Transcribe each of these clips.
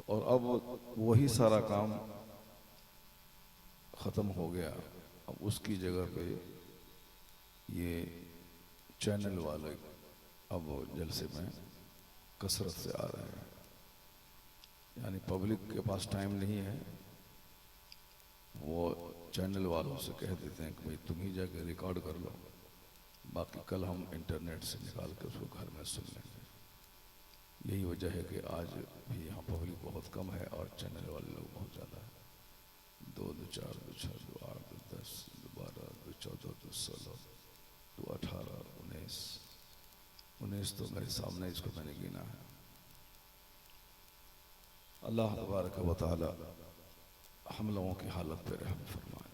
और अब वही सारा काम ख़त्म हो गया। अब उसकी जगह पे ये चैनल वाले अब जलसे में कसरत से आ रहे हैं, यानी पब्लिक के पास टाइम नहीं है, वो चैनल वालों से कह देते हैं कि भाई तुम ही जाके रिकॉर्ड कर लो, बाकी कल हम इंटरनेट से निकाल के उसको घर में सुन लेंगे। यही वजह है कि आज भी यहाँ पब्लिक बहुत कम है और चैनल वाले लोग बहुत ज़्यादा है। 2 2 4 2 6 2 8 2 10 2 12 2 14 2 16 2 18 19 19 तो मेरे सामने, इसको मैंने गिना है। अल्लाह तबारक व तआला हम लोगों की हालत पे रहम फरमाए।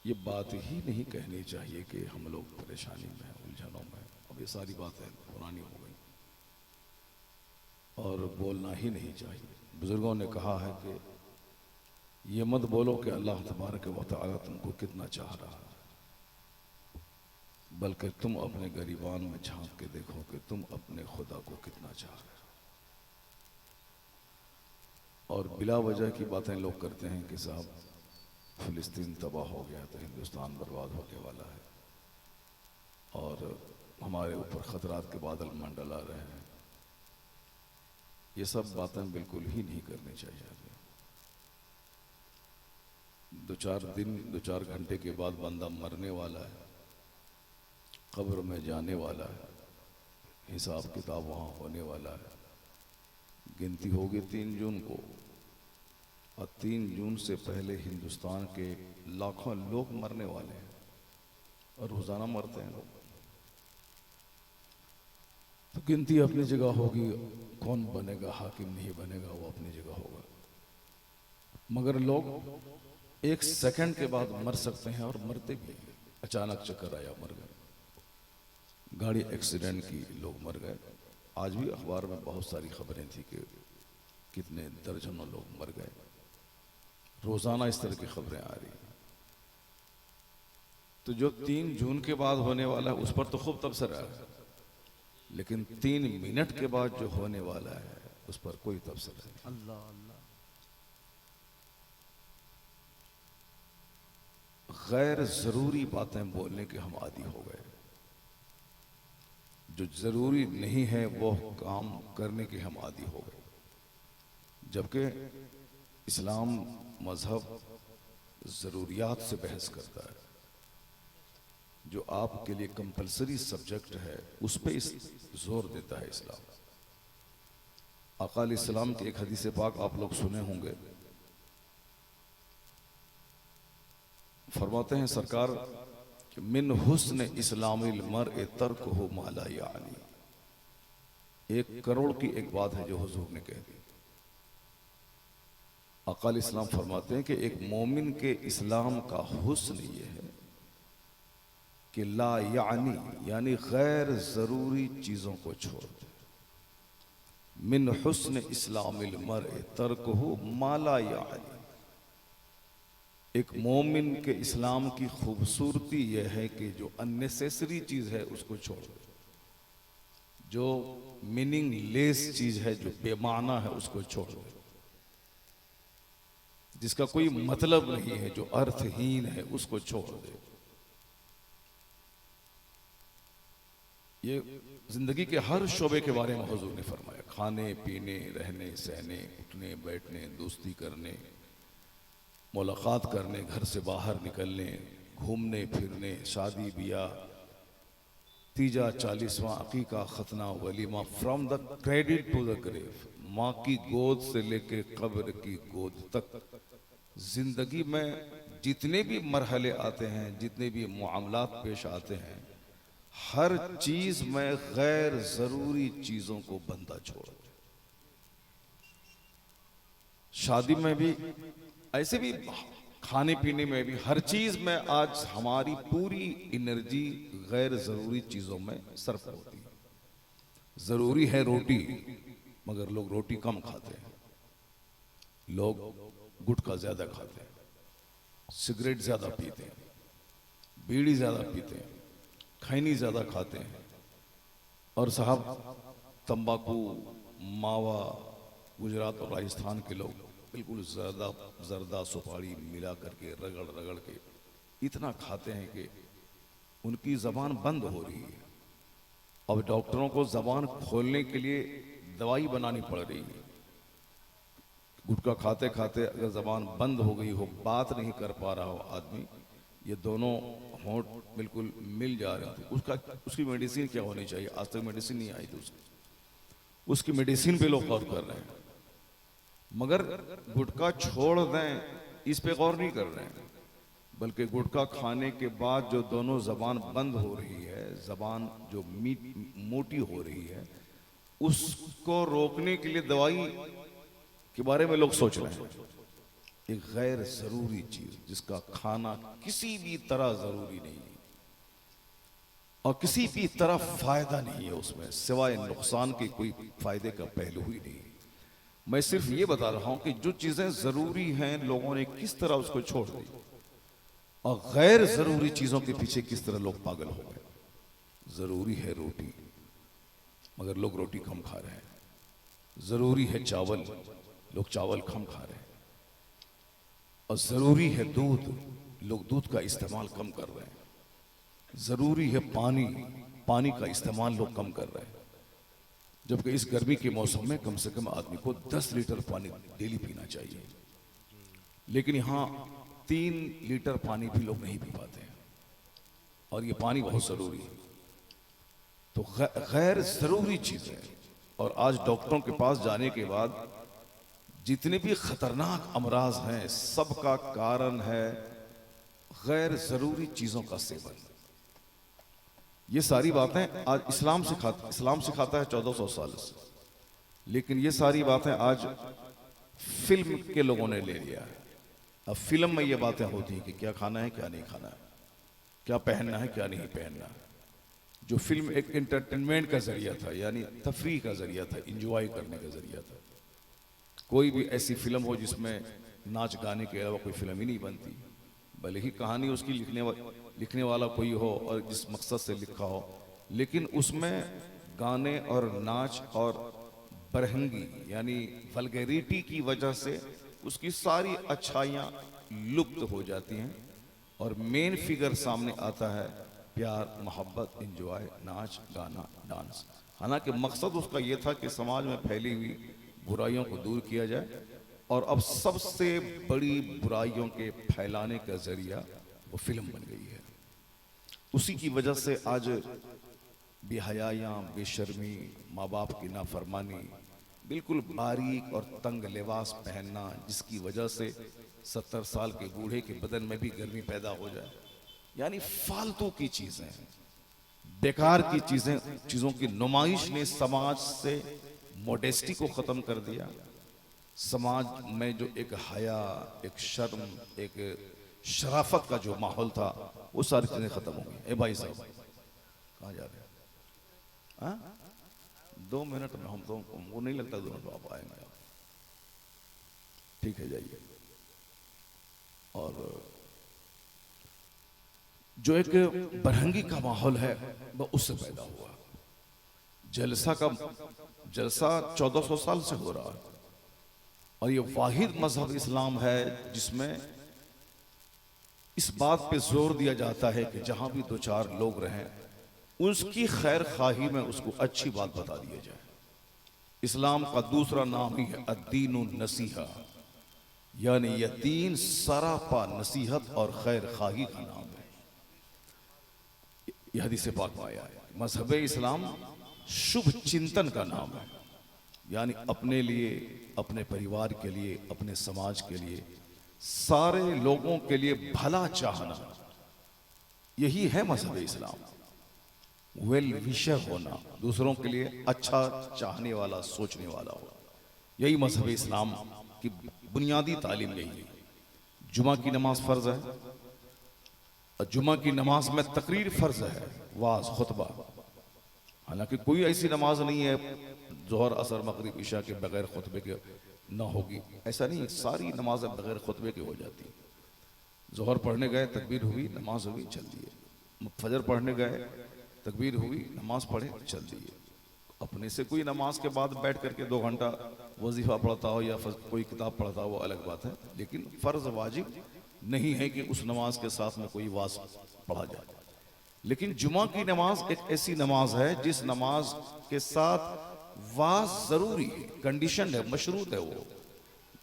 ये बात ही नहीं कहनी चाहिए कि हम लोग परेशानी में हैं, उलझनों में। अब ये सारी बातें पुरानी हो गई और बोलना ही नहीं चाहिए। बुजुर्गों ने कहा है कि ये मत बोलो कि अल्लाह तबारक व तआला तुमको कितना चाह रहा है, बल्कि तुम अपने गरीबान में झांक के देखो कि तुम अपने खुदा को कितना चाह रहे हो। और बिला वजह की बातें लोग करते हैं कि साहब फिलिस्तीन तबाह हो गया तो हिंदुस्तान बर्बाद होने वाला है और हमारे ऊपर खतरात के बादल मंडला रहे हैं। ये सब बातें बिल्कुल ही नहीं करनी चाहिए। 2-4 दिन 2-4 घंटे के बाद बंदा मरने वाला है, कब्र में जाने वाला है, हिसाब किताब वहाँ होने वाला है। गिनती होगी 3 जून को, और 3 जून से पहले हिंदुस्तान के लाखों लोग मरने वाले हैं और रोजाना मरते हैं लोग। तो गिनती अपनी जगह होगी, कौन बनेगा हाकिम नहीं बनेगा वो अपनी जगह होगा, मगर लोग 1 सेकंड के बाद मर सकते हैं और मरते भी। अचानक चक्कर आया मर गए, गाड़ी एक्सीडेंट की लोग मर गए। आज भी अखबार में बहुत सारी खबरें थी कि कितने दर्जनों लोग मर गए। रोजाना इस तरह की खबरें आ रही हैं। तो जो 3 जून के बाद होने वाला है उस पर तो खूब तबसरा है, लेकिन 3 मिनट के बाद जो होने वाला है उस पर कोई तबसरा नहीं। अल्लाह अल्लाह। गैर जरूरी बातें बोलने के हम आदी हो गए, जो जरूरी नहीं है वो काम करने के हम आदी हो गए। जबकि इस्लाम मजहब जरूरियात से बहस करता है, जो आपके लिए कंपलसरी सब्जेक्ट है उस पे जोर देता है इस्लाम। आका अलैहिस्सलाम की एक हदीस पाक आप लोग सुने होंगे, फरमाते हैं सरकार कि मिन हुस्न इस्लामिल मर्इ तर्कुहु मा ला यानी। 1 करोड़ की एक बात है जो हुजूर ने कह दी। आका अलैहिस्सलाम फरमाते हैं कि एक मोमिन के इस्लाम का हुस्न ये है कि ला यानी, यानी गैर जरूरी चीजों को छोड़ दे। मिन हुस्न इस्लामिल मर्इ तर्कुहु मा ला यानी। एक मोमिन के इस्लाम की खूबसूरती यह है कि जो अननेसेसरी चीज है उसको छोड़ दे, जो मीनिंगलेस चीज है, जो बेमाना है उसको छोड़ दे, जिसका कोई मतलब नहीं है, जो अर्थहीन है उसको छोड़ दे। ये जिंदगी के हर शोबे के बारे में हुजूर ने फरमाया। खाने पीने, रहने सहने, उठने बैठने, दोस्ती करने, मुलाकात करने, घर से बाहर निकलने, घूमने फिरने, शादी ब्याह, तीजा 40वां अकीका, खतना, वलीमा, from the cradle to the grave, माँ की गोद से लेके कब्र की गोद तक जिंदगी में जितने भी मरहले आते हैं, जितने भी मामलात पेश आते हैं, हर चीज में गैर जरूरी चीजों को बंदा छोड़ दे। शादी में भी ऐसे भी, खाने पीने में भी, हर चीज में आज हमारी पूरी एनर्जी गैर जरूरी चीजों में सर्फ होती है। जरूरी है रोटी, मगर लोग रोटी कम खाते हैं, लोग गुटखा ज्यादा खाते हैं, सिगरेट ज्यादा पीते हैं, बीड़ी ज्यादा पीते हैं, खैनी ज्यादा खाते हैं, और साहब तंबाकू, मावा, गुजरात और राजस्थान के लोग बिल्कुल जर्दा सुपारी मिला करके रगड़ रगड़ के इतना खाते हैं कि उनकी जबान बंद हो रही है। अब डॉक्टरों को जबान खोलने के लिए दवाई बनानी पड़ रही है। गुटखा खाते खाते अगर जबान बंद हो गई हो, बात नहीं कर पा रहा हो आदमी, ये दोनों होंठ बिल्कुल मिल जा रहे थे, उसकी मेडिसिन क्या होनी चाहिए? आज तक मेडिसिन नहीं आई थी उसकी मेडिसिन पे लोग गौर कर रहे हैं, मगर गुटखा छोड़ दें इस पे गौर नहीं कर रहे हैं। बल्कि गुटखा खाने के बाद जो दोनों जबान बंद हो रही है, जबान जो मोटी हो रही है, उसको रोकने के लिए दवाई के बारे में लोग सोच रहे हैं। एक गैर जरूरी चीज जिसका खाना किसी भी तरह जरूरी नहीं है और किसी भी तरह फायदा नहीं है उसमें, सिवाय नुकसान के कोई फायदे का पहलू ही नहीं। मैं सिर्फ ये बता रहा हूं कि जो चीजें जरूरी हैं लोगों ने किस तरह उसको छोड़ दी और गैर जरूरी चीजों के पीछे किस तरह लोग पागल हो गए। जरूरी है रोटी, मगर लोग रोटी कम खा रहे हैं। जरूरी है चावल, लोग चावल कम खा रहे हैं। और जरूरी है दूध, लोग दूध का इस्तेमाल कम कर रहे हैं। जरूरी है पानी, पानी का इस्तेमाल लोग कम कर रहे हैं। जबकि इस गर्मी के मौसम में कम से कम आदमी को 10 लीटर पानी डेली पीना चाहिए, लेकिन यहां 3 लीटर पानी भी लोग नहीं पी पाते हैं और ये पानी बहुत जरूरी है। तो गैर जरूरी चीजें, और आज डॉक्टरों के पास जाने के बाद जितने भी खतरनाक अमराज हैं सबका कारण है गैर जरूरी चीजों का सेवन। ये सारी बातें आज इस्लाम सिखाता है 1400 साल से, लेकिन ये सारी बातें आज फिल्म के लोगों ने ले लिया है। अब फिल्म में ये बातें होती हैं कि क्या खाना है क्या नहीं खाना है, क्या पहनना है क्या नहीं पहनना है। जो फिल्म एक एंटरटेनमेंट का जरिया था, यानी तफरीह का जरिया था, इंजॉय करने का जरिया था। कोई भी ऐसी फिल्म हो जिसमें नाच गाने के अलावा कोई फिल्म ही नहीं बनती, भले ही कहानी उसकी लिखने वाला कोई हो और जिस मकसद से लिखा हो, लेकिन उसमें गाने और नाच और बरहंगी यानी वल्गैरिटी की वजह से उसकी सारी अच्छाइयाँ लुप्त हो जाती हैं और मेन फिगर सामने आता है प्यार, मोहब्बत, इंजॉय, नाच गाना, डांस। हालांकि मकसद उसका यह था कि समाज में फैली हुई बुराइयों को दूर किया जाए, और अब सबसे बड़ी बुराइयों के फैलाने का जरिया वो फिल्म बन गई है। उसी की वजह से आज बेहयायां, बेशर्मी, माँ बाप की नाफरमानी, बिल्कुल बारीक और तंग लिबास पहनना, जिसकी वजह से 70 साल के बूढ़े के बदन में भी गर्मी पैदा हो जाए, यानी फालतू की चीजें, बेकार की चीजों की नुमाइश ने समाज से मोडेस्टी को खत्म कर दिया। समाज में जो एक हया, एक शर्म, एक शराफत का जो माहौल था, वो सारी चीजें खत्म हो गई। ए भाई साहब कहाँ जा रहे हैं? 2 मिनट में हम तो, वो नहीं लगता 2 मिनट आप आएंगे। ठीक है, जाइए। और जो एक बरहंगी का माहौल है वो उससे पैदा हुआ। जलसा 1400 साल से हो रहा है और ये वाहिद मजहब इस्लाम है जिसमें इस बात पे जोर दिया जाता है कि जहां भी 2-4 लोग रहें उसकी खैर खाही में उसको अच्छी बात बता दिया जाए। इस्लाम का दूसरा नाम ही है अद्दीन नसीहा, यानी यह दीन सरापा नसीहत और खैर खाही का नाम है। यह हदीस पाक में आया है। मजहब इस्लाम शुभ चिंतन का नाम है, यानी अपने लिए, अपने परिवार के लिए, अपने समाज के लिए, सारे लोगों के लिए भला चाहना, यही है मजहब इस्लाम। वेल विशर होना, दूसरों के लिए अच्छा चाहने वाला, सोचने वाला हो, यही मजहब इस्लाम की बुनियादी तालीम यही है। जुमा की नमाज फर्ज है और जुमा की नमाज में तकरीर फर्ज है, वाज, खुतबा। हालांकि कोई ऐसी नमाज नहीं है जोहर, असर, मगरिब, इशा के बगैर खुतबे के ना होगी, ऐसा नहीं। सारी नमाजें बगैर खुतबे के हो जाती है। जोहर पढ़ने गए, तकबीर हुई, नमाज हुई, चल दिए। फजर पढ़ने गए, तकबीर हुई, नमाज पढ़े, चल दिए। अपने से कोई नमाज के बाद बैठ करके 2 घंटा वजीफा पढ़ता हो या कोई किताब पढ़ता हो वो अलग बात है, लेकिन फ़र्ज वाजिब नहीं है कि उस नमाज के साथ में कोई वाज पढ़ा जाए। लेकिन जुमा की नमाज एक ऐसी नमाज है जिस नमाज के साथ वाज जरूरी है, कंडीशन है, मशरूत है। वो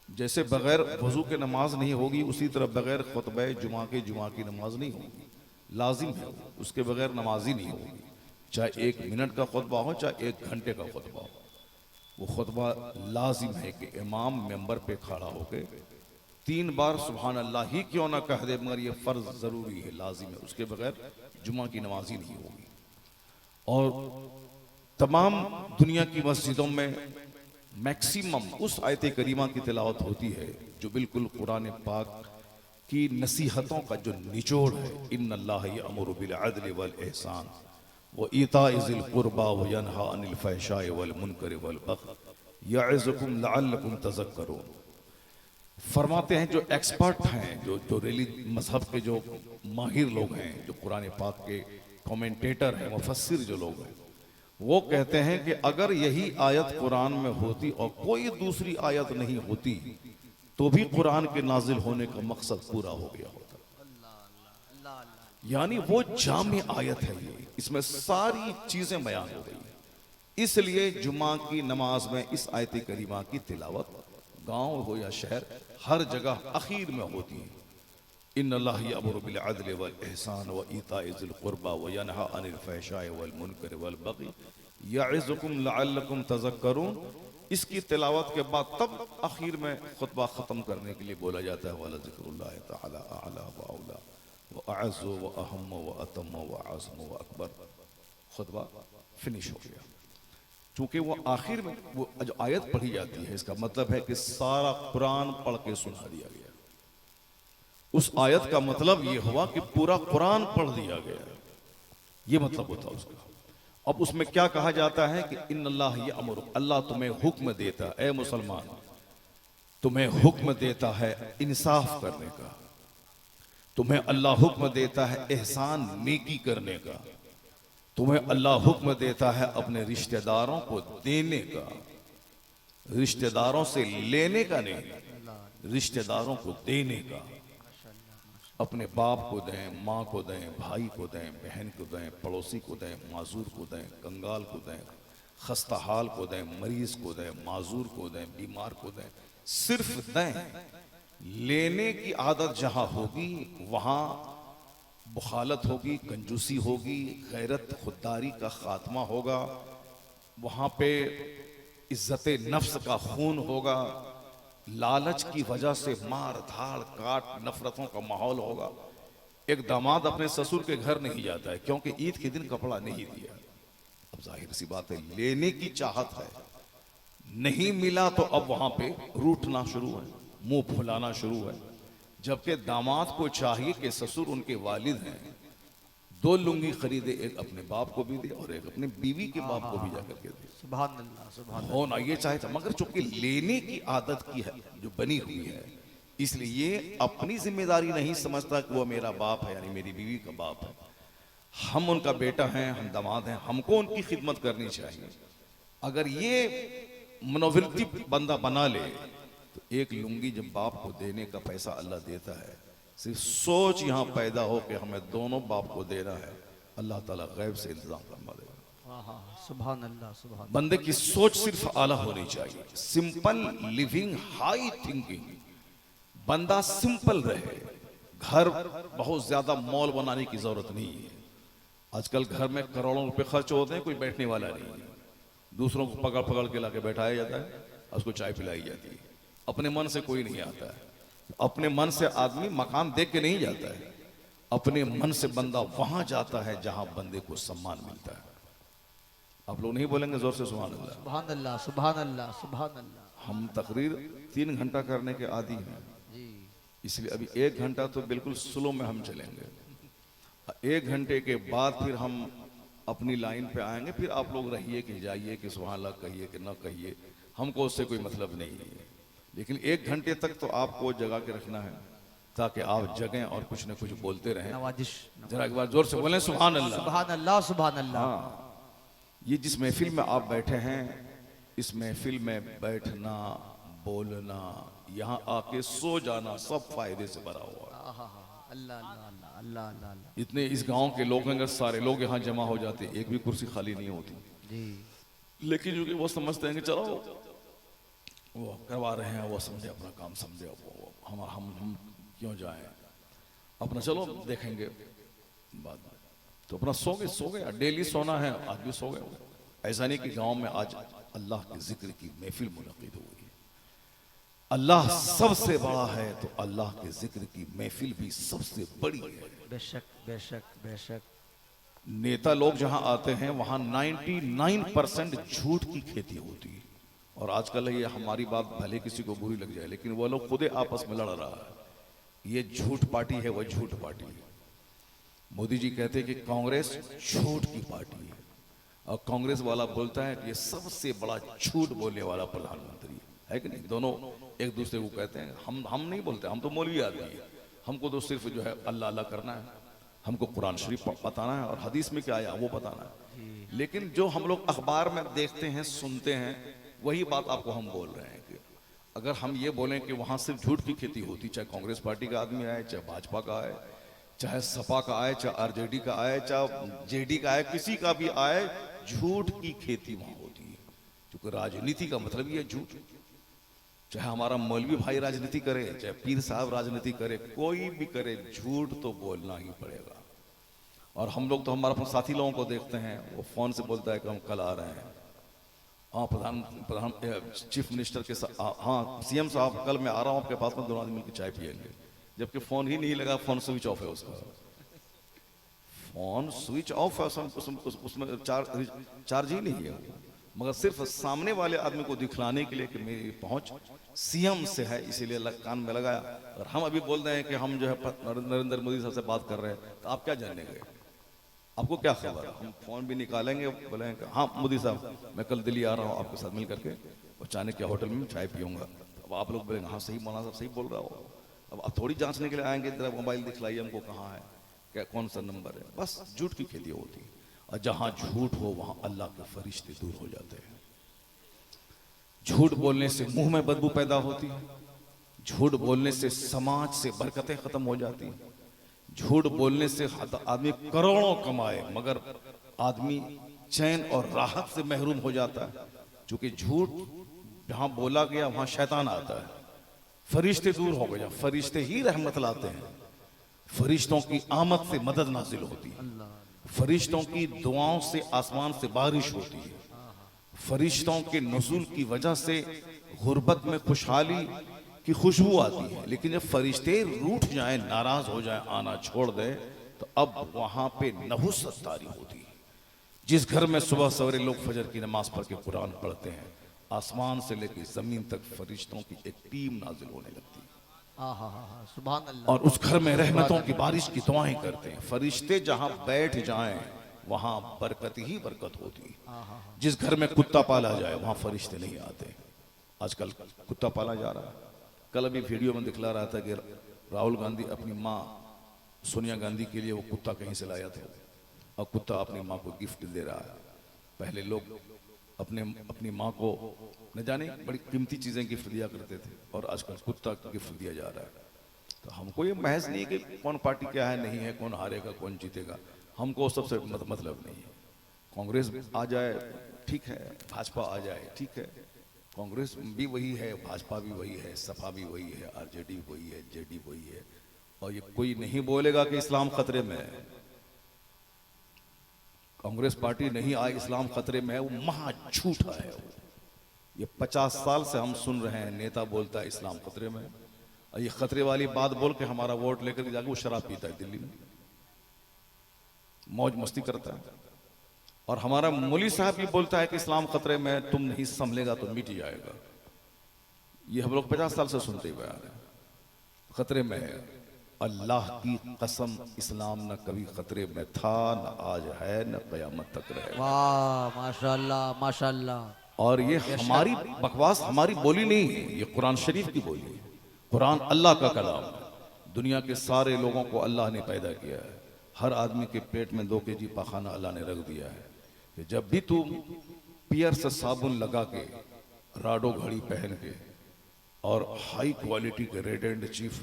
जैसे बगैर वजू के नमाज नहीं होगी, उसी तरह बगैर खुतबे जुमा के जुमा की नमाज नहीं होगी, लाजिम है, उसके बगैर नमाज ही नहीं होगी। चाहे 1 मिनट का खुतबा हो, चाहे 1 घंटे का खुतबा हो, वो खुतबा लाजिम है कि इमाम मेंबर पे खड़ा होके 3 बार सुभान अल्लाह ही क्यों ना कह दे, मगर ये फ़र्ज ज़रूरी है, लाजिम है, उसके बगैर जुमा की नमाज ही नहीं होगी। और तमाम दुनिया की मस्जिदों में मैक्सिमम उस आयत करीमा की तिलावत होती है जो बिल्कुल कुरान पाक की नसीहतों का जो निचोड़ है। इन्नल्लाह यअमुरु बिल अदल वल इहसान व ईताइ ज़िल कुर्बा व यनहा अनिल फहशाइ वल मुनकर वल बग़य यअज़ुकुम लअल्लकुम तज़क्करून। फरमाते हैं जो एक्सपर्ट हैं, जो मजहब के जो माहिर लोग हैं, जो कुरान पाक के कमेंटेटर हैं, मुफस्सिर जो लोग हैं, वो कहते हैं कि अगर यही आयत कुरान में होती और कोई दूसरी आयत नहीं होती तो भी कुरान के नाजिल होने का मकसद पूरा हो गया होता। यानी वो जामे आयत है ये, इसमें सारी चीजें बयान हो गई। इसलिए जुमा की नमाज में इस आयत करीमा की तिलावत गांव हो या शहर हर जगह आखिर में होती है। इन्नल्लाह यअमुरु बिल अदल वल इहसान व ईताइ ज़िल कुर्बा व यनहा अनिल फहशाइ वल मुनकर वल बग़य यअज़ुकुम लअल्लकुम तज़क्करून। इसकी तिलावत के बाद तब आखिर में खुतबा ख़त्म करने के लिए बोला जाता है वला ज़िक्रुल्लाहि तआला अअला व औला व अअज़्ज़ु व अहम्म व अतम व अज़्म व अकबर। खुतबा फिनिश हो गया। चूंकि वो आखिर में वो जो आयत पढ़ी जाती है, इसका मतलब है कि सारा कुरान पढ़ के सुना दिया गया। उस आयत का मतलब ये हुआ कि पूरा कुरान पढ़ दिया गया, ये मतलब होता उसका। अब उसमें क्या कहा जाता है कि इन्नल्लाह यअमुरु, अल्लाह तुम्हें हुक्म देता है, ए मुसलमान तुम्हें हुक्म देता है इंसाफ करने का, तुम्हें अल्लाह हुक्म देता है एहसान नेकी करने का, तुम्हें अल्लाह हुक्म देता है अपने रिश्तेदारों को देने का, रिश्तेदारों से लेने का नहीं, रिश्तेदारों को देने का। अपने बाप को दें, माँ को दें, भाई को दें, बहन को दें, पड़ोसी को दें, माजूर को दें, कंगाल को दें, खस्ताहाल को दें, मरीज को दें, माजूर को दें, बीमार को दें, सिर्फ दें। लेने की आदत जहाँ होगी वहाँ बुखालत होगी, कंजूसी होगी, गैरत खुददारी का खात्मा होगा, वहाँ पे इज्जत नफ्स का खून होगा, लालच की वजह से मार धाड़ काट नफरतों का माहौल होगा। एक दामाद अपने ससुर के घर नहीं जाता है क्योंकि ईद के दिन कपड़ा नहीं दिया। अब जाहिर सी बात है लेने की चाहत है, नहीं मिला तो अब वहां पे रूठना शुरू है, मुंह फुलाना शुरू है। जबकि दामाद को चाहिए कि ससुर उनके वालिद हैं, 2 लुंगी खरीदे, एक अपने बाप को भी दे और एक अपने बीवी के बाप को भी जाकर के दे। सुभान अल्लाह, सुभान अल्लाह। होना ये चाहे था, मगर चूंकि लेने की आदत की है जो बनी हुई है, इसलिए ये अपनी जिम्मेदारी नहीं समझता कि वो मेरा बाप है, यानी मेरी बीवी का बाप है, हम उनका बेटा हैं, हम दामाद हैं, हमको उनकी खिदमत करनी चाहिए। अगर ये मनोवृत्ति बंदा बना ले तो एक लुंगी जब बाप को देने का पैसा अल्लाह देता है, सिर्फ सोच यहाँ पैदा हो कि हमें दोनों बाप को देना है, अल्लाह ताला गैब से इंतजाम फरमा देगा। सुभान अल्लाह, सुभान। बंदे की सोच सिर्फ आला होनी चाहिए, सिंपल लिविंग, हाई थिंकिंग। बंदा सिंपल रहे, घर बहुत ज्यादा मॉल बनाने की जरूरत नहीं है। आजकल घर में करोड़ों रुपए खर्च होते हैं, कोई बैठने वाला नहीं है, दूसरों को पकड़ पकड़ के लाके बैठाया जाता है, उसको चाय पिलाई जाती है। अपने मन से कोई नहीं आता है, अपने मन से आदमी मकान देख के नहीं जाता है, अपने मन से बंदा वहां जाता है जहां बंदे को सम्मान मिलता है। आप लोग नहीं बोलेंगे जोर से सुभान अल्लाह? सुभान अल्लाह, सुभान अल्लाह, सुभान अल्लाह। हम तकरीर 3 घंटा करने के आदी हैं, इसलिए अभी 1 घंटा तो बिल्कुल स्लो में हम चलेंगे। 1 घंटे के बाद फिर हम अपनी लाइन पे आएंगे, फिर आप लोग रहिए कि जाइए कि सुभान अल्लाह कहिए कि ना कहिए, हमको उससे कोई मतलब नहीं है। लेकिन 1 घंटे तक तो आपको जगा के रखना है ताकि आप जगें और कुछ न कुछ बोलते रहें। नवाजिश, जरा एक बार जोर से बोलें सुभान अल्लाह। सुभान अल्लाह, सुभान अल्लाह। हाँ, ये जिस महफिल में आप बैठे हैं इस महफिल में बैठना, बोलना, यहाँ आके सो जाना सब फायदे से भरा हुआ है। अल्लाह अल्लाह अल्लाह अल्लाह अल्लाह अल्लाह। इतने इस गांव के लोग अगर सारे लोग यहाँ जमा हो जाते, एक भी कुर्सी खाली नहीं होती। जी लेकिन क्योंकि वो समझते हैं कि चलो वो करवा रहे हैं, वो समझे अपना काम समझे, वो हम क्यों जाएं, अपना चलो देखेंगे बाद में। तो अपना सो गए। डेली सोना है, आज भी सो गए। ऐसा नहीं कि गांव में आज अल्लाह के जिक्र की महफिल मुनक़िद हो गई। अल्लाह सबसे बड़ा है तो अल्लाह के जिक्र की महफिल भी सबसे बड़ी है। बेशक बेशक बेशक। नेता लोग जहां आते हैं वहां 99% झूठ की खेती होती है। और आजकल ये हमारी बात भले किसी को बुरी लग जाए, लेकिन वो लोग खुदे आपस में लड़ रहा है। ये झूठ पार्टी है, वो झूठ पार्टी है। मोदी जी कहते हैं कि कांग्रेस झूठ की पार्टी है, और कांग्रेस वाला बोलता है कि ये सबसे बड़ा झूठ बोलने वाला प्रधानमंत्री है कि नहीं। दोनों एक दूसरे को कहते हैं। हम नहीं बोलते, हम तो मौलवी आदमी है। हमको तो सिर्फ जो है अल्लाह अल्लाह करना है, हमको कुरान शरीफ बताना है और हदीस में क्या आया वो बताना है। लेकिन जो हम लोग अखबार में देखते हैं, सुनते हैं, वही बात आपको हम बोल रहे हैं कि अगर हम ये बोलें कि वहां सिर्फ झूठ की खेती होती, चाहे कांग्रेस पार्टी का आदमी आए, चाहे भाजपा का आए, चाहे सपा का आए, चाहे आरजेडी का आए, चाहे जेडी का आए, किसी का भी आए, झूठ की खेती वहां होती है। क्योंकि राजनीति का मतलब ये झूठ। चाहे हमारा मौलवी भाई राजनीति करे, चाहे पीर साहब राजनीति करे, कोई भी करे, झूठ तो बोलना ही पड़ेगा। और हम लोग तो हमारे अपने साथी लोगों को देखते हैं, वो फोन से बोलता है कि हम कल आ रहे हैं। हाँ प्रधान चीफ मिनिस्टर के साथ, हाँ सीएम साहब कल मैं आ रहा हूँ आपके पास में, दोनों आदमी मिलकर चाय पियेंगे। जबकि फोन ही नहीं लगा, फोन स्विच ऑफ है उसका। फोन स्विच ऑफ है, उसमें चार्ज ही नहीं है। मगर सिर्फ सामने वाले आदमी को दिखलाने के लिए कि मेरी पहुंच सीएम से है, इसीलिए कान में लगाया। और हम अभी बोल रहे हैं कि हम जो है नरेंद्र मोदी साहब से बात कर रहे हैं, तो आप क्या जानने गए, आपको क्या खबर। हम फोन भी निकालेंगे, बोलेंगे हाँ मोदी साहब मैं कल दिल्ली आ रहा हूँ आपके साथ मिल करके, और चाणक्य होटल में चाय पीऊंगा। अब आप लोग बोलेंगे हाँ सही, मौलाना साहब सही बोल रहा हो। अब आप थोड़ी जांचने के लिए आएंगे, जरा मोबाइल दिखलाइए हमको, कहाँ है, क्या कौन सा नंबर है। बस झूठ की खेती होती है। और जहां झूठ हो वहां अल्लाह के फरिश्ते दूर हो जाते हैं। झूठ बोलने से मुंह में बदबू पैदा होती है। झूठ बोलने से समाज से बरकतें खत्म हो जाती हैं। झूठ बोलने से आदमी करोड़ों कमाए मगर आदमी चैन और राहत से महरूम हो जाता है। क्योंकि झूठ जहां बोला गया वहां शैतान आता है, फरिश्ते दूर हो गए। फरिश्ते ही रहमत लाते हैं, फरिश्तों की आमद से मदद नाजिल होती है, फरिश्तों की दुआओं से आसमान से बारिश होती है, फरिश्तों के नुज़ूल की वजह से गुर्बत में खुशहाली की खुशबू आती है। लेकिन जब फरिश्ते रूठ जाएं, नाराज हो जाएं, आना छोड़ दें, तो अब वहां पे नहुसत तारी होती है। जिस घर में सुबह सवेरे लोग फजर की नमाज पढ़ के कुरान पढ़ते हैं, आसमान से लेकर जमीन तक फरिश्तों की एक टीम नाजिल होने लगती है। सुभान अल्लाह। और उस घर में रहमतों की बारिश की दुआएं करते हैं। फरिश्ते जहां बैठ जाएं वहां बरकत ही बरकत होती है। जिस घर में कुत्ता पाला जाए वहां फरिश्ते नहीं आते। आजकल कुत्ता पाला जा रहा है। कल अभी वीडियो में दिखला रहा था कि राहुल गांधी अपनी माँ सोनिया गांधी के लिए वो कुत्ता कहीं से लाया था, और कुत्ता अपनी माँ को गिफ्ट दे रहा है। पहले लोग अपनी माँ को न जाने बड़ी कीमती चीजें गिफ्ट दिया करते थे, और आजकल कुत्ता गिफ्ट दिया जा रहा है। तो हमको ये महज नहीं है कि कौन पार्टी क्या है नहीं है, कौन हारेगा कौन जीतेगा, हमको सबसे मतलब नहीं है। कांग्रेस आ जाए ठीक है, भाजपा आ जाए ठीक है, कांग्रेस भी वही है, भाजपा भी वही है, सपा भी वही है, आरजेडी वही है, जेडी वही है। और ये कोई नहीं बोलेगा कि इस्लाम खतरे में है। कांग्रेस पार्टी नहीं आए इस्लाम खतरे में है, वो महा झूठा है। ये 50 साल से हम सुन रहे हैं, नेता बोलता है इस्लाम खतरे में, और ये खतरे वाली बात बोल के हमारा वोट लेकर जाके वो शराब पीता है, दिल्ली में मौज मस्ती करता है। और हमारा मौलवी साहब भी बोलता है कि इस्लाम खतरे में, तुम नहीं संभलेगा तो मिट जाएगा। ये हम लोग 50 साल से सुनते हुए आ रहे हैं, खतरे में है। अल्लाह की कसम, इस्लाम न कभी खतरे में था, न आज है, न कयामत तक रहेगा। वाह माशाअल्लाह माशाअल्लाह। और ये हमारी बकवास, हमारी बोली नहीं है, ये कुरान शरीफ की बोली है। कुरान अल्लाह का कलाम है। दुनिया के सारे लोगों को अल्लाह ने पैदा किया है। हर आदमी के पेट में 2 kg पाखाना अल्लाह ने रख दिया है। कि जब भी तू पियर से साबुन लगा के राडो घड़ी पहन के और हाई क्वालिटी के रेड एंड चीफ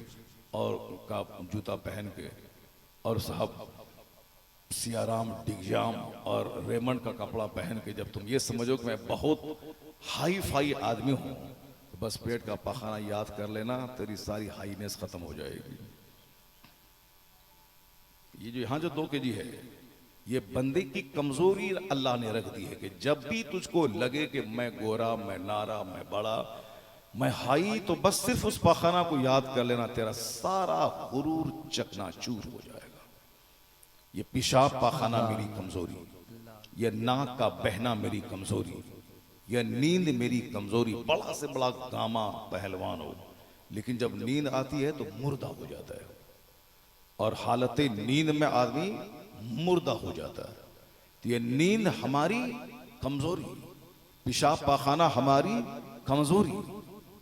और का जूता पहन के, और साहब सियाराम डिगजाम और रेमंड का कपड़ा पहन के जब तुम ये समझो कि मैं बहुत हाई फाई आदमी हूं, तो बस पेट का पखाना याद कर लेना, तेरी सारी हाईनेस खत्म हो जाएगी। ये जो यहां जो 2 केजी है, ये बंदे की कमजोरी अल्लाह ने रख दी है कि जब भी तुझको लगे कि मैं गोरा, मैं नारा, मैं बड़ा, मैं हाई, तो बस सिर्फ उस पखाना को याद कर लेना, तेरा सारा गुरूर चकनाचूर हो जाएगा। ये पेशाब पाखाना मेरी कमजोरी, यह नाक का बहना मेरी कमजोरी, यह नींद मेरी कमजोरी। बड़ा से बड़ा गामा पहलवान हो, लेकिन जब नींद आती है तो मुर्दा हो जाता है, और हालत नींद में आदमी मुर्दा हो जाता है। तो ये नींद हमारी कमजोरी, पेशाब पाखाना हमारी कमजोरी,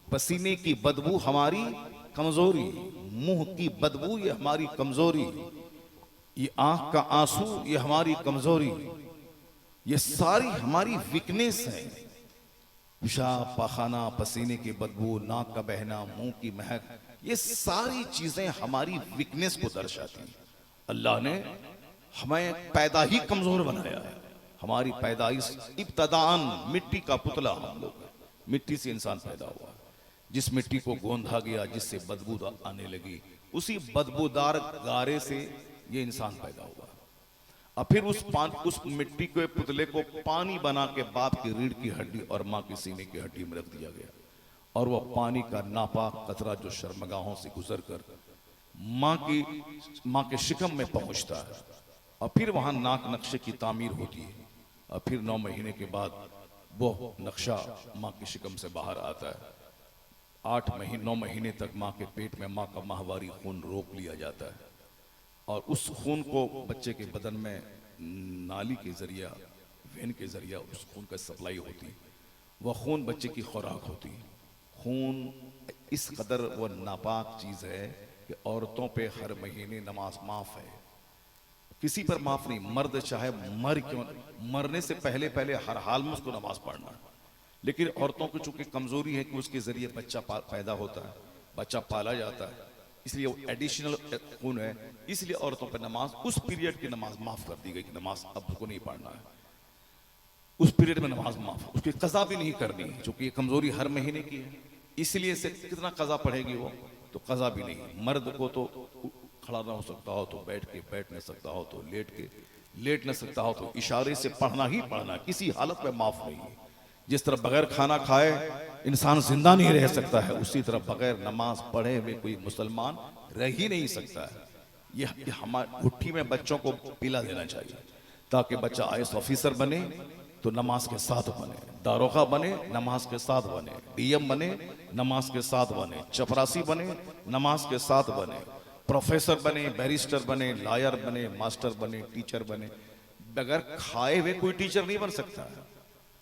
पसीने की बदबू हमारी कमजोरी, मुंह की बदबू ये हमारी कमजोरी, ये आंख का आंसू ये हमारी कमजोरी, ये सारी हमारी वीकनेस है। पेशाब पाखाना, पसीने की बदबू, नाक का बहना, मुंह की महक, ये सारी चीजें हमारी वीकनेस को दर्शाती हैं। अल्लाह ने हमें पैदा ही कमजोर बनाया है। हमारी पैदाइश इब्तदान मिट्टी का पुतला, हम लोग मिट्टी से इंसान पैदा हुआ। जिस मिट्टी को गोंधा गया, जिससे बदबू आने लगी, उसी बदबूदार गारे से ये इंसान पैदा हुआ। और फिर उस मिट्टी के पुतले को पानी बना के बाप की रीढ़ की हड्डी और माँ की सीने की हड्डी में रख दिया गया, और वह पानी का नापाक कतरा जो शर्मगाहों से गुजर कर माँ के शिकम में पहुंचता है, और फिर वहां नाक नक्शे की तामीर होती है, और फिर 9 महीने के बाद वो नक्शा माँ की शिकम से बाहर आता है। 9 महीने तक माँ के पेट में माँ का माहवारी खून रोक लिया जाता है, और उस खून को बच्चे के बदन में नाली के जरिया, वेन के जरिया उस खून का सप्लाई होती है। वह खून बच्चे की खुराक होती है। खून इस कदर वह नापाक चीज है कि औरतों पे हर महीने नमाज माफ है, किसी पर माफ नहीं। मर्द चाहे मर क्यों, मरने से पहले हर हाल में उसको नमाज पढ़ना है। लेकिन औरतों को चूंकि कमजोरी है कि उसके जरिए बच्चा पैदा होता है, बच्चा पाला जाता है, इसलिए वो एडिशनल खून है, इसलिए औरतों पर नमाज उस पीरियड की नमाज माफ कर दी गई कि नमाज अब उसको नहीं पढ़ना है। उस पीरियड में नमाज माफ, उसकी कज़ा भी नहीं करनी है, चूंकि ये कमजोरी हर महीने की है, इसलिए से कितना कज़ा पढ़ेगी वो, तो कज़ा भी नहीं। मर्द को तो खड़ा ना हो सकता हो तो बैठ के बैठ नहीं सकता हो तो लेट के लेट न सकता हो तो इशारे से पढ़ना ही पढ़ना, किसी हालत में माफ नहीं है। जिस तरह बगैर खाना खाए इंसान जिंदा नहीं रह सकता है, उसी तरह बगैर नमाज पढ़े हुए कोई मुसलमान रह ही नहीं सकता है। ये हमारे घुट्टी में बच्चों को पिला देना चाहिए, ताकि बच्चा आईएएस ऑफिसर बने तो नमाज के साथ बने, दारोगा बने नमाज के साथ बने, डीएम बने नमाज के साथ बने, चपरासी बने नमाज के साथ बने, प्रोफेसर बने, बैरिस्टर बने, लॉयर बने, मास्टर बने, टीचर बने। बगैर खाए हुए कोई टीचर नहीं बन सकता है।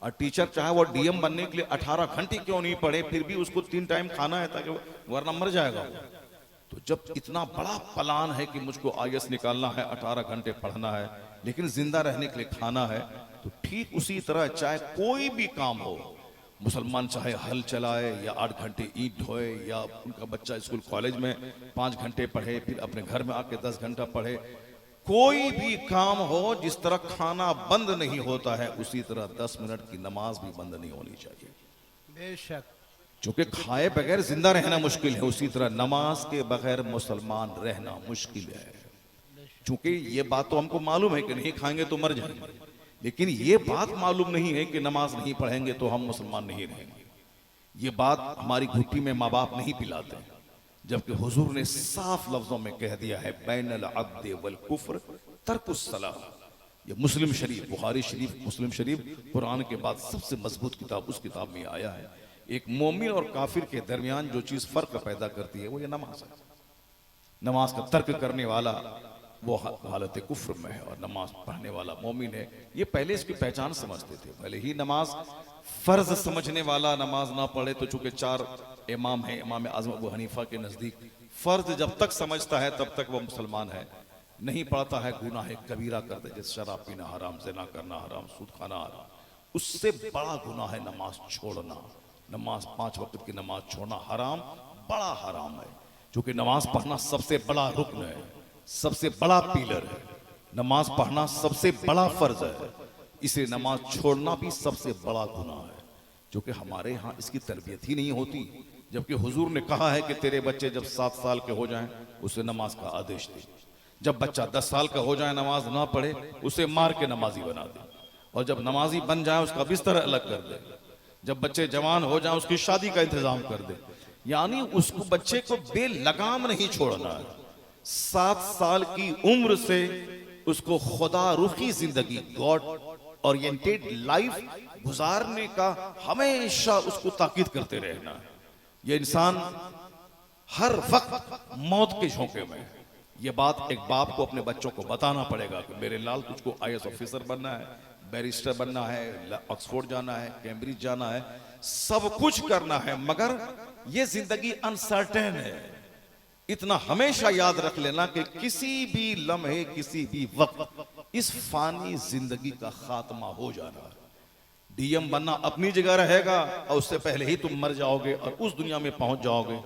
और टीचर चाहे वो डीएम बनने के लिए 18 घंटे क्यों नहीं पढ़े, फिर भी उसको 3 टाइम खाना है, ताकि वरना मर जाएगा। तो जब इतना बड़ा प्लान है कि मुझको आईएएस निकालना है, 18 घंटे पढ़ना है, लेकिन जिंदा रहने के लिए खाना है, तो ठीक उसी तरह चाहे कोई भी काम हो, मुसलमान चाहे हल चलाए या 8 घंटे ईंट ढोए, या उनका बच्चा स्कूल कॉलेज में 5 घंटे पढ़े, फिर अपने घर में आके 10 घंटा पढ़े, कोई भी काम हो, जिस तरह खाना बंद नहीं होता है, उसी तरह 10 मिनट की नमाज भी बंद नहीं होनी चाहिए। बेशक, क्योंकि खाए बगैर जिंदा रहना मुश्किल है, उसी तरह नमाज के बगैर मुसलमान रहना मुश्किल है। क्योंकि ये बात तो हमको मालूम है कि नहीं खाएंगे तो मर जाएंगे, लेकिन ये बात मालूम नहीं है कि नमाज नहीं पढ़ेंगे तो हम मुसलमान नहीं रहेंगे। ये बात हमारी घुट्टी में माँ बाप नहीं पिलाते, जबकि हुजूर ने साफ लफ्जों में कह दिया है, बैनल अब्द वल कुफ्र तर्कुस सलाह। ये मुस्लिम शरीफ, बुखारी शरीफ, मुस्लिम शरीफ कुरान के बाद सबसे मजबूत किताब उस किताब में आया है। एक मोमिन और काफिर के दरमियान जो चीज फर्क पैदा करती है वो ये नमाज है। नमाज का तर्क करने वाला वो हालत कुफ्र में है, और नमाज पढ़ने वाला मोमिन है। ये पहले इसकी पहचान समझते थे, भले ही नमाज फर्ज समझने वाला नमाज ना पढ़े, तो चूंकि 4 इमाम है, इमाम आज़म अबू हनीफा के नजदीक फर्ज जब तक समझता है तब तक वो मुसलमान है, नहीं पढ़ता है गुनाह कबीरा करते, जैसे शराब पीना हराम, ज़िना करना हराम, सूद खाना हराम, उससे बड़ा गुनाह है नमाज छोड़ना। नमाज 5 वक्त की नमाज छोड़ना हराम, बड़ा हराम है, क्योंकि नमाज पढ़ना सबसे बड़ा रुकन है, सबसे बड़ा पिलर है, नमाज पढ़ना सबसे बड़ा फर्ज है, इसे नमाज छोड़ना भी सबसे बड़ा गुनाह है, जो कि हमारे यहाँ इसकी तरबियत ही नहीं होती। जबकि हुजूर ने कहा है कि तेरे बच्चे जब 7 साल के हो जाएं उसे नमाज का आदेश दे, जब बच्चा 10 साल का हो जाए नमाज ना पढ़े उसे मार के नमाजी बना दे, और जब नमाजी बन जाए उसका बिस्तर अलग कर दे, जब बच्चे जवान हो जाए उसकी शादी का इंतजाम कर दे। यानी उसको बच्चे को बेलगाम नहीं छोड़ना है। 7 साल की उम्र से उसको खुदा रुखी जिंदगी, गॉड ओरिएंटेड लाइफ गुजारने का हमेशा उसको ताकीद करते रहना है। ये इंसान हर वक्त मौत के झोंके में है। ये बात एक बाप को अपने बच्चों को बताना पड़ेगा कि मेरे लाल तुझको IAS ऑफिसर बनना है, बैरिस्टर बनना है, ऑक्सफोर्ड जाना है, कैम्ब्रिज जाना है, सब कुछ करना है, मगर ये जिंदगी अनसर्टेन है। इतना हमेशा याद रख लेना कि किसी भी लम्हे, किसी भी वक्त इस फानी जिंदगी का खात्मा हो जाना है। DM बनना अपनी जगह रहेगा और उससे पहले ही तुम मर जाओगे और उस दुनिया में पहुंच जाओगे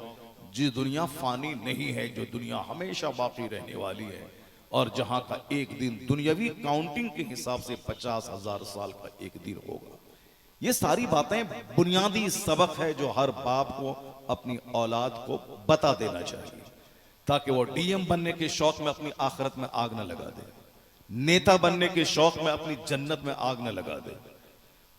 जिस दुनिया फानी नहीं है, जो दुनिया हमेशा बाकी रहने वाली है, और जहां का एक दिन दुनियावी काउंटिंग के हिसाब से 50,000 साल का एक दिन होगा। ये सारी बातें बुनियादी सबक है जो हर बाप को अपनी औलाद को बता देना चाहिए, ताकि वो DM बनने के शौक में अपनी आखिरत में आग न लगा दे, नेता बनने के शौक में अपनी जन्नत में आग न लगा दे,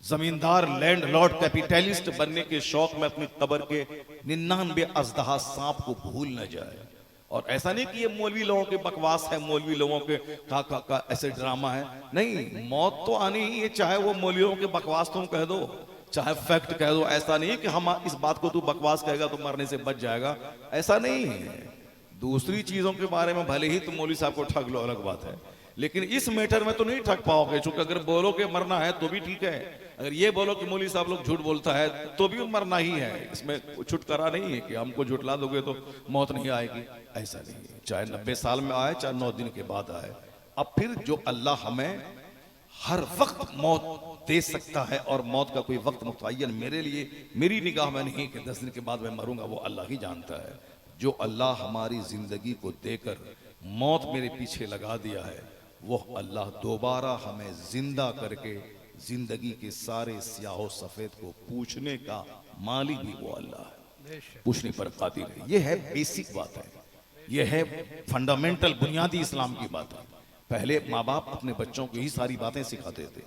जमींदार लैंडलॉर्ड कैपिटलिस्ट बनने के शौक में अपनी कब्र के 99 अजदहा सांप को भूल न जाए। और ऐसा नहीं कि ये मौलवी लोगों के बकवास है, मौलवी लोगों के का ऐसे ड्रामा है, नहीं, मौत तो आनी ही है, चाहे वो मौलवियों के बकवास तुम कह दो, चाहे फैक्ट कह दो। ऐसा नहीं कि हम इस बात को तू बकवास कहेगा तो मरने से बच जाएगा, ऐसा नहीं है। दूसरी चीजों के बारे में भले ही तुम मौलवी साहब को ठग लो, अलग बात है, लेकिन इस मैटर में तो नहीं ठग पाओगे। चूंकि अगर बोलो कि मरना है तो भी ठीक है, अगर ये बोलो कि मौलवी साहब लोग झूठ बोलता है तो भी मरना ही है, इसमें छुटकारा नहीं है कि हमको झुठला दोगे तो मौत नहीं आएगी, ऐसा नहीं है। चाहे 90 साल में आए, चाहे 9 दिन के बाद आए। अब फिर जो अल्लाह हमें हर वक्त मौत दे सकता है, और मौत का कोई वक्त मुतय्यन मेरे लिए, मेरी निगाह में नहीं कि 10 दिन के बाद मैं मरूंगा, वो अल्लाह ही जानता है। जो अल्लाह हमारी जिंदगी को देकर मौत मेरे पीछे लगा दिया है, वो अल्लाह दोबारा हमें जिंदा करके जिंदगी के सारे स्याहो सफेद को पूछने का मालिक भी वो अल्लाह है, पूछने पर कादिर है। ये है बेसिक बात है, ये है फंडामेंटल बुनियादी इस्लाम की बात है। पहले माँ बाप अपने बच्चों को ही सारी बातें सिखाते थे,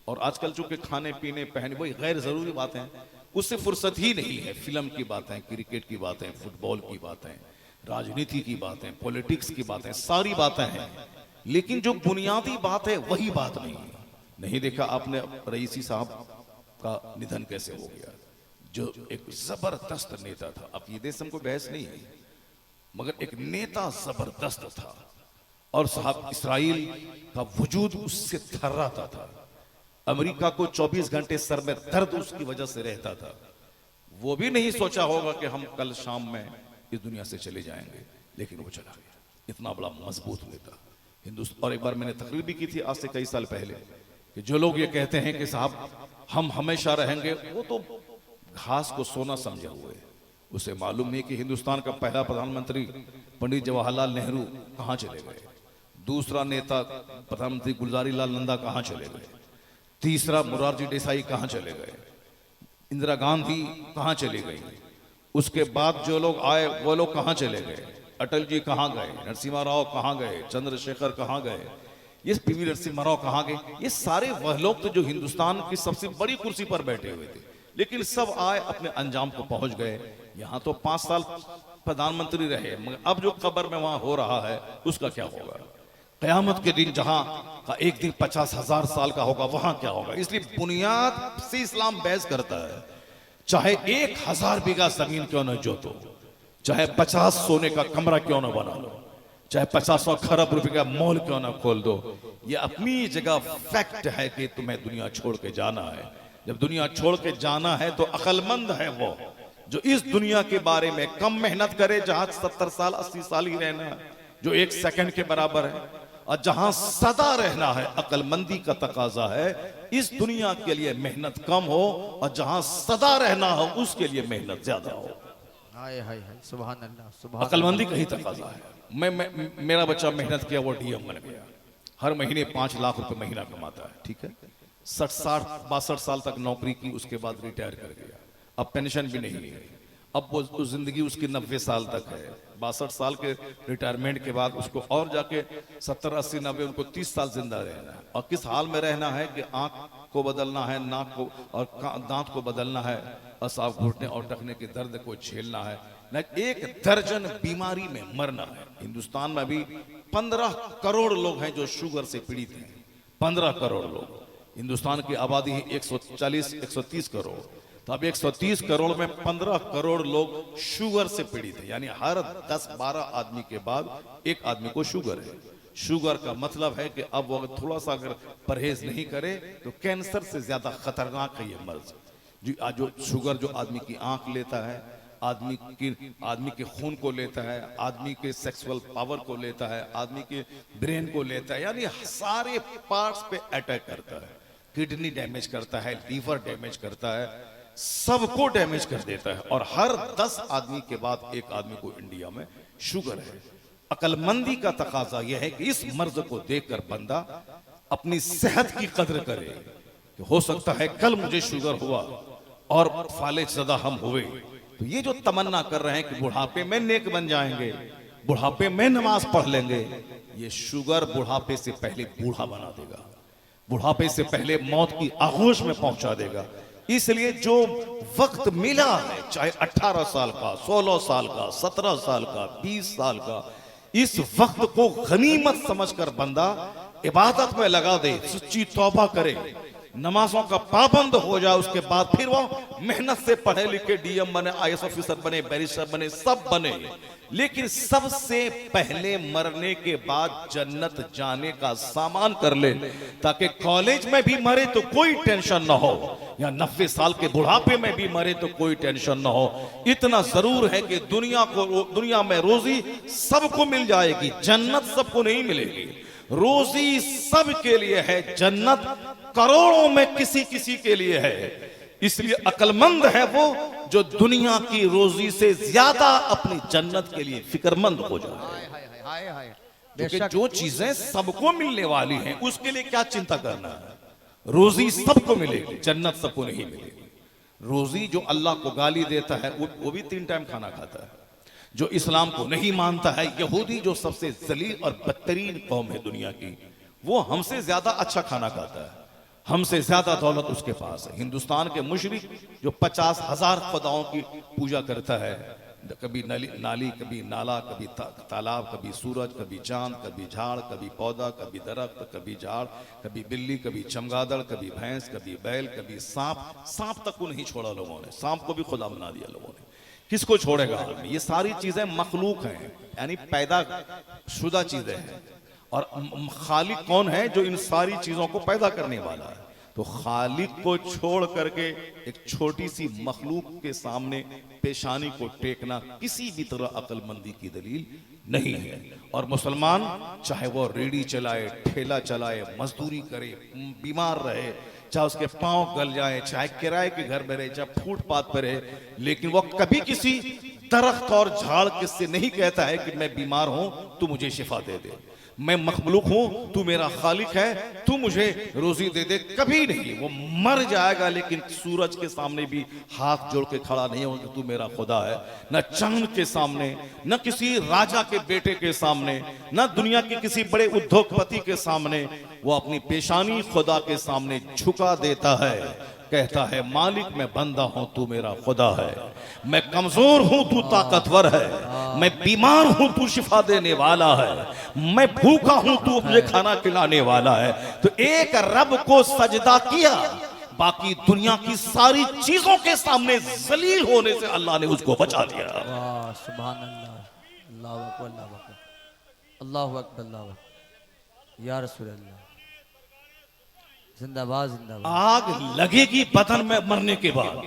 और आजकल चूंकि खाने पीने पहने वही गैर जरूरी बातें, उससे फुर्सत ही नहीं है। फिल्म की बातें, क्रिकेट की बातें, फुटबॉल की बातें, राजनीति की बातें, पॉलिटिक्स की बातें, सारी बातें हैं, लेकिन जो बुनियादी बात है वही बात नहीं है। नहीं देखा आपने रईसी साहब का निधन कैसे हो गया, जो एक जबरदस्त नेता था। अब ये देश हमको बहस नहीं है, मगर एक नेता जबरदस्त था, और साहब इसराइल का वजूद उससे थर्राता था। अमेरिका को 24 घंटे सर में दर्द उसकी वजह से रहता था। वो भी नहीं सोचा होगा कि हम कल शाम में इस दुनिया से चले जाएंगे, लेकिन वो चला गया। इतना बड़ा मजबूत नेता हिंदुस्तान। और एक बार मैंने तकरीर भी की थी आज से कई साल पहले, कि जो लोग ये कहते हैं कि साहब हम हमेशा रहेंगे, वो तो घास को सोना समझे हुए। उसे मालूम नहीं कि हिंदुस्तान का पहला प्रधानमंत्री पंडित जवाहरलाल नेहरू कहाँ चले गए, दूसरा नेता प्रधानमंत्री गुलजारी लाल नंदा कहाँ चले गए, तीसरा मोरारजी देसाई कहाँ चले गए, इंदिरा गांधी कहाँ चली गई, उसके बाद जो लोग आए वो लोग कहाँ चले गए, अटल जी कहाँ गए, नरसिम्हा राव कहाँ गए, चंद्रशेखर कहाँ गए, ये पीवी नरसिम्हा राव कहाँ गए। ये सारे वह लोग थे जो हिंदुस्तान की सबसे बड़ी कुर्सी पर बैठे हुए थे, लेकिन सब आए अपने अंजाम को पहुंच गए। यहाँ तो 5 साल प्रधानमंत्री रहे, मगर अब जो कब्र में वहां हो रहा है उसका क्या होगा। कयामत के दिन जहां का एक दिन 50,000 साल का होगा, वहां क्या होगा। इसलिए बुनियाद से इस्लाम बहस करता है। चाहे 1000 बीघा जमीन क्यों न जोतो, चाहे 50 सोने का कमरा क्यों न बना लो, चाहे 50 खरब रुपए का मॉल क्यों ना खोल दो, ये अपनी जगह फैक्ट है कि तुम्हें दुनिया छोड़ के जाना है। जब दुनिया छोड़ के जाना है तो अक्लमंद है वो जो इस दुनिया के बारे में कम मेहनत करे, जहां 70 साल 80 साल ही रहना है, जो 1 सेकंड के बराबर है, और जहां सदा रहना है अक्लमंदी का तकाजा है। इस दुनिया के लिए मेहनत कम हो और जहां सदा रहना हो उसके लिए मेहनत ज्यादा हो। हाय हाय हाय, सुभान अल्लाह, सुभान अक्लमंदी का ही तकाजा है। मेरा बच्चा मेहनत किया, वो डीएम बन गया, हर महीने 5 लाख रुपए महीना कमाता है, ठीक है। 62 साल तक नौकरी की, उसके बाद रिटायर कर गया, अब पेंशन भी नहीं है। अब वो जिंदगी उसकी 90 साल तक है। 62 साल के रिटायरमेंट के बाद उसको और जाके 70, 80, 90, उनको 30 साल जिंदा रहना है। और किस हाल में रहना है कि आंख को बदलना है, नाक को और दांत को बदलना है, और साफ घुटने और टखने के दर्द को झेलना है, न 1 दर्जन बीमारी में मरना है। हिंदुस्तान में अभी 15 करोड़ लोग हैं जो शुगर से पीड़ित हैं। 15 करोड़ लोग। हिंदुस्तान की आबादी है 130 करोड़, तो अब 130 करोड़ में 15 करोड़ लोग शुगर से पीड़ित है। यानी हर 10-12 आदमी के बाद 1 आदमी को शुगर है। शुगर का मतलब है कि अब वो अगर थोड़ा सा अगर परहेज नहीं करे तो कैंसर से ज्यादा खतरनाक है ये मर्ज। जो शुगर जो आदमी की आंख लेता है, आदमी के खून को लेता है, आदमी के सेक्सुअल पावर को लेता है, आदमी के ब्रेन को लेता है, यानी सारे पार्ट्स पे अटैक करता है। किडनी डैमेज करता है, लीवर डैमेज करता है, सबको डैमेज कर देता है। और हर 10 आदमी के बाद 1 आदमी को इंडिया में शुगर है। अक्लमंदी का तकाजा यह है कि इस मर्ज को देखकर बंदा अपनी सेहत की कदर करे कि हो सकता है कल मुझे शुगर हुआ और फालिज ज़दा हम हुए। तो ये जो तमन्ना कर रहे हैं कि बुढ़ापे में नेक बन जाएंगे, बुढ़ापे में नमाज पढ़ लेंगे, ये शुगर बुढ़ापे से पहले बूढ़ा बना देगा, बुढ़ापे से पहले मौत की आगोश में पहुंचा देगा। इसलिए जो वक्त मिला है, चाहे 18 साल का, 16 साल का, 17 साल का, 20 साल का, इस वक्त को गनीमत समझकर बंदा इबादत में लगा दे, सच्ची तौबा करे, नमाजों का पाबंद हो जाए। उसके बाद फिर वो मेहनत से पढ़े लिखे डीएम बने, आईएएस ऑफिसर बने, बैरिस्टर बने, सब बने, लेकिन सबसे पहले मरने के बाद जन्नत जाने का सामान कर ले, ताकि कॉलेज में भी मरे तो कोई टेंशन ना हो, या 90 साल के बुढ़ापे में भी मरे तो कोई टेंशन ना हो। इतना जरूर है कि दुनिया में रोजी सबको मिल जाएगी, जन्नत सबको नहीं मिलेगी। रोजी सबके लिए है, जन्नत करोड़ों में किसी किसी के लिए है। इसलिए अक्लमंद है वो जो दुनिया की रोजी से ज्यादा अपनी जन्नत के लिए फिक्रमंद हो जाए। हाय हाय, क्योंकि जो चीजें सबको मिलने वाली हैं उसके लिए क्या चिंता करना है। रोजी सबको मिलेगी, जन्नत सबको नहीं मिलेगी। रोजी जो अल्लाह को गाली देता है वो भी 3 टाइम खाना खाता है। जो इस्लाम को नहीं मानता है, यहूदी जो सबसे जलील और बदतरीन कौम है दुनिया की, वो हमसे ज्यादा अच्छा खाना खाता है, हमसे ज्यादा दौलत उसके पास है। हिंदुस्तान के मुशरिक जो 50,000 खुदाओं की पूजा करता है, कभी नाली, कभी नाला, कभी तालाब, कभी सूरज, कभी चांद, कभी झाड़, कभी पौधा, कभी दरख्त, कभी झाड़, कभी बिल्ली, कभी चमगादड़, कभी भैंस, कभी बैल, कभी सांप तक को नहीं छोड़ा लोगों ने, सांप को भी खुदा बना दिया लोगों ने। किसको छोड़ेगा? ये सारी चीजें मखलूक हैं, यानी पैदा शुदा चीजें हैं। और खालिक कौन है? जो इन सारी चीजों को पैदा करने वाला है। तो खालिक को छोड़ करके एक छोटी सी मखलूक के सामने पेशानी को टेकना किसी भी तरह अक्लमंदी की दलील नहीं है। और मुसलमान चाहे वो रेडी चलाए, ठेला चलाए, मजदूरी करे, बीमार रहे, चाहे उसके पांव गल जाए, चाहे किराए के घर में रहे, चाहे फुटपाथ पर रहे, लेकिन वो कभी किसी दरख्त और झाड़ किससे नहीं कहता है कि मैं बीमार हूं, तू मुझे शिफा दे दे, मैं मखलूक हूं, तू मेरा खालिक है, तू मुझे रोजी दे दे। कभी नहीं। वो मर जाएगा लेकिन सूरज के सामने भी हाथ जोड़ के खड़ा नहीं होगा कि तू मेरा खुदा है। न चांद के सामने, न किसी राजा के बेटे के सामने, न दुनिया के किसी बड़े उद्योगपति के सामने वो अपनी पेशानी खुदा के सामने झुका देता है, कहता है मालिक मैं बंदा हूं, तू मेरा खुदा है, मैं कमजोर हूं, तू ताकतवर है, मैं बीमार हूं, तू शिफा देने वाला है, मैं भूखा हूं, तू मुझे खाना खिलाने वाला है। तो एक रब को सजदा किया, बाकी दुनिया की सारी चीजों के सामने जलील होने से अल्लाह ने उसको बचा दिया। वाह, सुभान अल्लाह, अल्लाहु अकबर, अल्लाहु अकबर, अल्लाहु अकबर, अल्लाहु अकबर, या रसूल अल्लाह, जिंदाबाद जिंदाबाद। आग लगेगी बदन में मरने के बाद,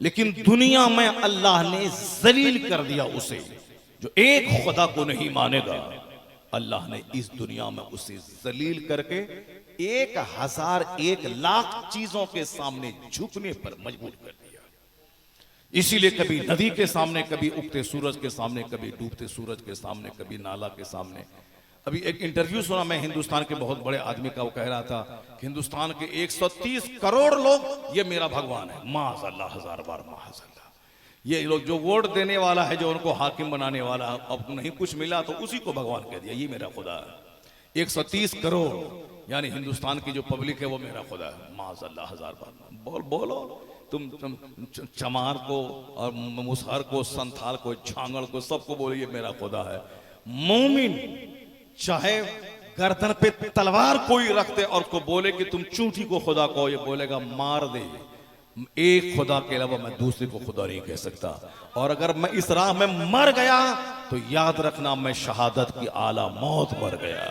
लेकिन दुनिया में अल्लाह ने जलील कर दिया उसे जो एक खुदा को नहीं मानेगा। अल्लाह ने इस दुनिया में उसे जलील करके 1001 लाख चीजों के सामने झुकने पर मजबूर कर दिया। इसीलिए कभी नदी के सामने, कभी उगते सूरज के सामने, कभी डूबते सूरज के सामने, कभी नाला के सामने। अभी एक इंटरव्यू सुना मैं हिंदुस्तान के बहुत बड़े आदमी का, वो कह रहा था कि हिंदुस्तान के 130 करोड़ लोग ये मेरा भगवान है। माज़अल्लाह, हजार बार माज़अल्लाह। ये लोग जो वोट देने वाला है, जो उनको हाकिम बनाने वाला, अब नहीं कुछ मिला तो उसी को भगवान कह दिया, ये मेरा खुदा है। 130 करोड़ यानी हिंदुस्तान की जो पब्लिक है वो मेरा खुदा है। माज़अल्लाह, हजार बार बोलो तुम चमार को और मुसहर को, संथाल को, झांगड़ को, सबको बोलो ये मेरा खुदा है। मोमिन चाहे गर्दन पे तलवार कोई रख दे और उसको बोले कि तुम चूंटी को खुदा कहो, ये बोलेगा मार दे, एक खुदा के अलावा मैं दूसरे को खुदा नहीं कह सकता। और अगर मैं इस राह में मर गया तो याद रखना मैं शहादत की आला मौत मर गया।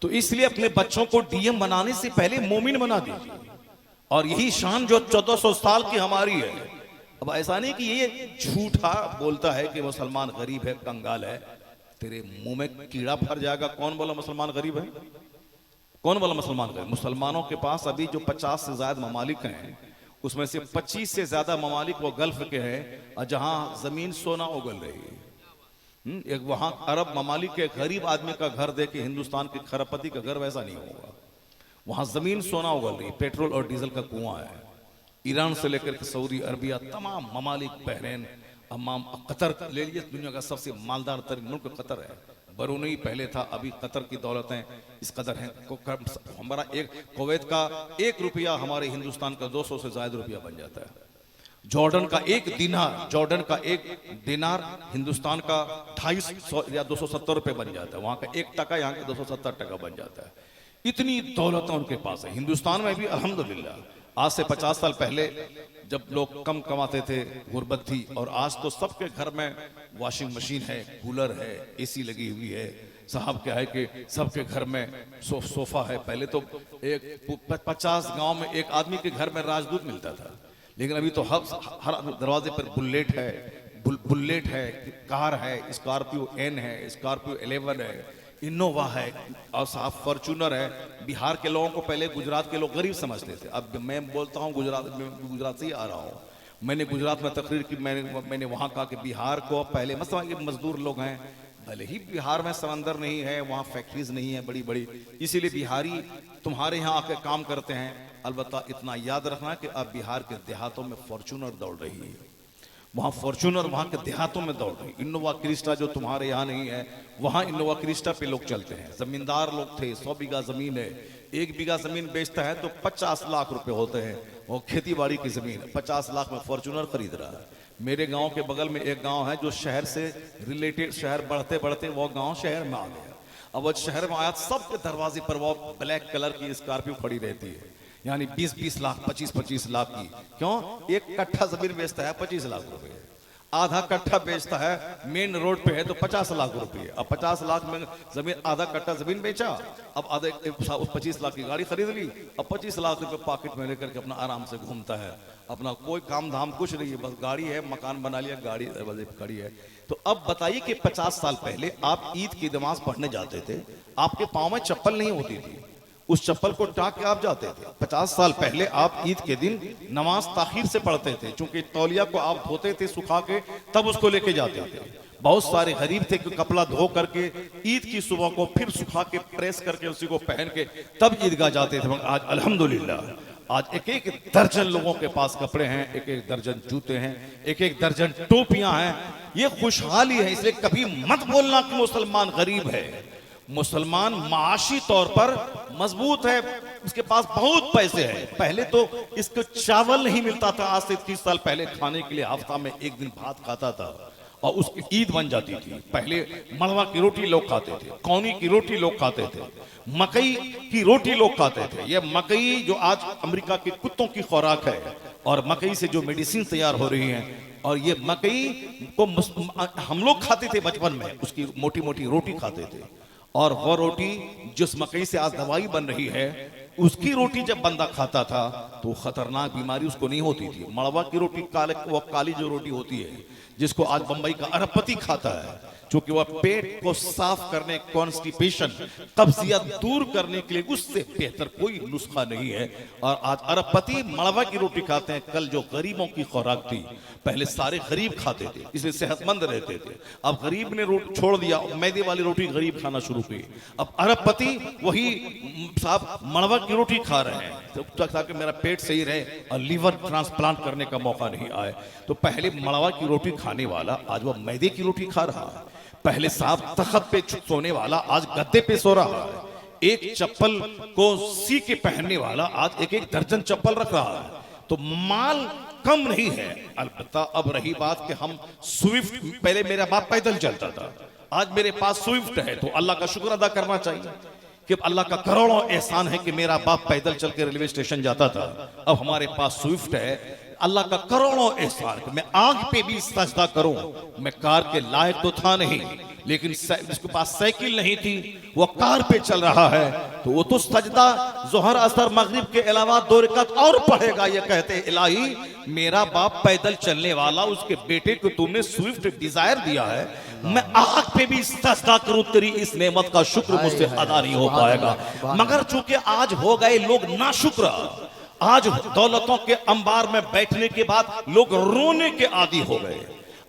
तो इसलिए अपने बच्चों को डीएम बनाने से पहले मोमिन बना दीजिए। और यही शान जो 1400 साल की हमारी है। अब ऐसा नहीं कि ये झूठा बोलता है कि मुसलमान गरीब है, कंगाल है, तेरे मुंह में कीड़ा फर जाएगा। कौन बोला मुसलमान गरीब है? कौन बोला मुसलमान गरीब? मुसलमानों के पास अभी जो 50 से ज्यादा ममालिक हैं, उसमें से 25 से ज्यादा ममालिक वो गल्फ के हैं, और जहां जमीन सोना उगल रही है। एक वहां अरब ममालिक के गरीब आदमी का घर देखे हिंदुस्तान के खरबपति का घर वैसा नहीं होगा। वहां जमीन सोना उगल रही, पेट्रोल और डीजल का कुआं है। ईरान से लेकर के सऊदी अरबिया, तमाम ममालिक, बहरीन, अम्माम, कतर ले लीजिए, दुनिया का सबसे मालदार तरीन मुल्क कतर है। बरूनी पहले था, अभी कतर की दौलतें इस कदर हैं। हमारा एक कुवैत का 1 रुपया हमारे हिंदुस्तान का 200 से ज्यादा रुपया बन जाता है। जॉर्डन का 1 दिनार, जॉर्डन का 1 दिनार हिंदुस्तान का 250 या 270 रुपए बन जाता है। वहां का 1 टका यहाँ का 270 टका बन जाता है। इतनी दौलत उनके पास है। हिंदुस्तान में भी अल्हम्दुलिल्लाह आज से 50 साल पहले जब लोग कम कमाते थे, गुर्बत थी, और आज तो सबके घर में वॉशिंग मशीन है, कूलर है, एसी लगी हुई है। साहब क्या है कि सबके घर में सोफा है। पहले तो 50 गांव में एक आदमी के घर में राजदूत मिलता था, लेकिन अभी तो हर दरवाजे पर बुलेट है, बुलेट है, कार है, स्कॉर्पियो एन है, स्कॉर्पियो 11 है, इनोवा है, और साहब फॉर्चूनर है। बिहार के लोगों को पहले गुजरात के लोग गरीब समझते थे। अब मैं बोलता हूँ गुजरात से ही आ रहा हूँ। मैंने गुजरात में तकरीर की, मैंने वहाँ कहा कि बिहार को पहले मतलब कि मजदूर लोग हैं, भले ही बिहार में समंदर नहीं है, वहाँ फैक्ट्रीज नहीं है बड़ी बड़ी, इसीलिए बिहारी तुम्हारे यहाँ आकर काम करते हैं। अलबत्ता इतना याद रखना कि अब बिहार के देहातों में फॉर्चूनर दौड़ रही है, वहाँ फॉर्चूनर वहाँ के देहातों में दौड़ रही। इनोवा क्रिस्टा जो तुम्हारे यहाँ नहीं है, वहाँ इनोवा क्रिस्टा पे लोग चलते हैं। जमींदार लोग थे, 100 बीघा जमीन है, 1 बीघा जमीन बेचता है तो 50 लाख रुपए होते हैं। वो खेती बाड़ी की जमीन 50 लाख में फॉर्चूनर खरीद रहा है। मेरे गांव के बगल में एक गांव है जो शहर से रिलेटेड, शहर बढ़ते बढ़ते वो गांव शहर में आ गया। अब वो शहर में आया, सबके दरवाजे पर वो ब्लैक कलर की स्कॉर्पियो खड़ी रहती है, यानी 20-20 लाख, 25-25 लाख की। क्यों? 1 कट्ठा जमीन बेचता है 25 लाख रुपए, आधा कट्ठा बेचता है मेन रोड पे है तो 50 लाख रुपए। अब 50 लाख में जमीन, आधा कट्ठा जमीन बेचा, अब आधे उस 25 लाख की गाड़ी खरीद ली। अब 25 लाख रुपए पॉकेट में लेकर के अपना आराम से घूमता है, अपना कोई काम धाम कुछ नहीं है, बस गाड़ी है, मकान बना लिया, गाड़ी खड़ी है। तो अब बताइए कि 50 साल पहले आप ईद की नमाज पढ़ने जाते थे, आपके पाँव में चप्पल नहीं होती थी, उस चप्पल को टाक के आप जाते थे। 50 साल पहले आप ईद के दिन नमाज ताखीर से पढ़ते थे, क्योंकि तौलिया को आप धोते थे सुखा के, तब उसको लेके जाते थे। बहुत सारे गरीब थे कि कपड़ा धो करके ईद की सुबह को फिर सुखा के प्रेस करके उसी को पहन के तब ईदगाह जाते थे। आज अल्हम्दुलिल्लाह आज 1-1 दर्जन लोगों के पास कपड़े हैं, 1-1 दर्जन जूते हैं, 1-1 दर्जन टोपियां हैं। ये खुशहाली है। इसलिए कभी मत बोलना कि मुसलमान गरीब है। मुसलमान माशी तौर पर मजबूत है, उसके पास बहुत पैसे हैं। पहले तो इसको चावल नहीं मिलता था, आज से 30 साल पहले खाने के लिए हफ्ता में 1 दिन भात खाता था और उसकी ईद बन जाती थी। पहले मड़वा की रोटी लोग खाते थे, कौनी की रोटी लोग खाते थे, मकई की रोटी लोग खाते थे। ये मकई जो आज अमेरिका के कुत्तों की खुराक है, और मकई से जो मेडिसिन तैयार हो रही है, और ये मकई को हम लोग खाते थे बचपन में, उसकी मोटी मोटी रोटी खाते थे। और वो रोटी जिस मकई से आज दवाई बन रही है, उसकी रोटी जब बंदा खाता था तो खतरनाक बीमारी उसको नहीं होती थी। मड़वा की रोटी, वो काली जो रोटी होती है जिसको आज बंबई का अरबपति खाता है, क्योंकि वह पेट को साफ करने, कॉन्स्टिपेशन, कब्जियत दूर करने के लिए उससे बेहतर कोई नुस्खा नहीं है। और आज अरबपति मड़वा की रोटी खाते हैं। कल जो गरीबों की खुराक थी, पहले सारे गरीब खाते थे, इसलिए सेहतमंद रहते थे। अब गरीब ने रोटी छोड़ दिया, मैदे वाली रोटी गरीब खाना शुरू की। अब अरबपति वही साहब मड़वा की रोटी खा रहे हैं ताकि मेरा पेट सही रहे और लीवर ट्रांसप्लांट करने का मौका नहीं आए। तो पहले मड़वा की रोटी खाने वाला आज वह मैदे की रोटी खा रहा है। पहले साहब तख्त पे सोने वाला आज गद्दे पे सो रहा है। एक चप्पल को सी के पहनने वाला आज एक एक दर्जन चप्पल रख रहा है। तो माल कम नहीं है। अलबत्ता अब रही बात कि हम स्विफ्ट, पहले मेरा बाप पैदल चलता था, आज मेरे पास स्विफ्ट है, तो अल्लाह का शुक्र अदा करना चाहिए कि अल्लाह का करोड़ों एहसान है कि मेरा बाप पैदल चल के रेलवे स्टेशन जाता था, अब हमारे पास स्विफ्ट है। अल्लाह का करोड़ों एहसान कि मैं आग पे भी सजदा करूं। मैं कार के लायक तो था नहीं, लेकिन जिसके पास साइकिल नहीं थी वो कार पे चल रहा है, तो वो तो सजदा जोहर असर मगरिब के अलावा 2 रकात और पढ़ेगा। ये कहते इलाही मेरा बाप पैदल चलने वाला, उसके बेटे को तुमने स्विफ्ट डिजायर दिया है, मैं आग पे भी सजदा करूं, तेरी इस नेमत का शुक्र मुझसे अदा नहीं हो पाएगा। मगर चूंकि आज हो गए लोग नाशुक्र, आज दौलतों के अंबार में बैठने के बाद लोग रोने के आदी हो गए।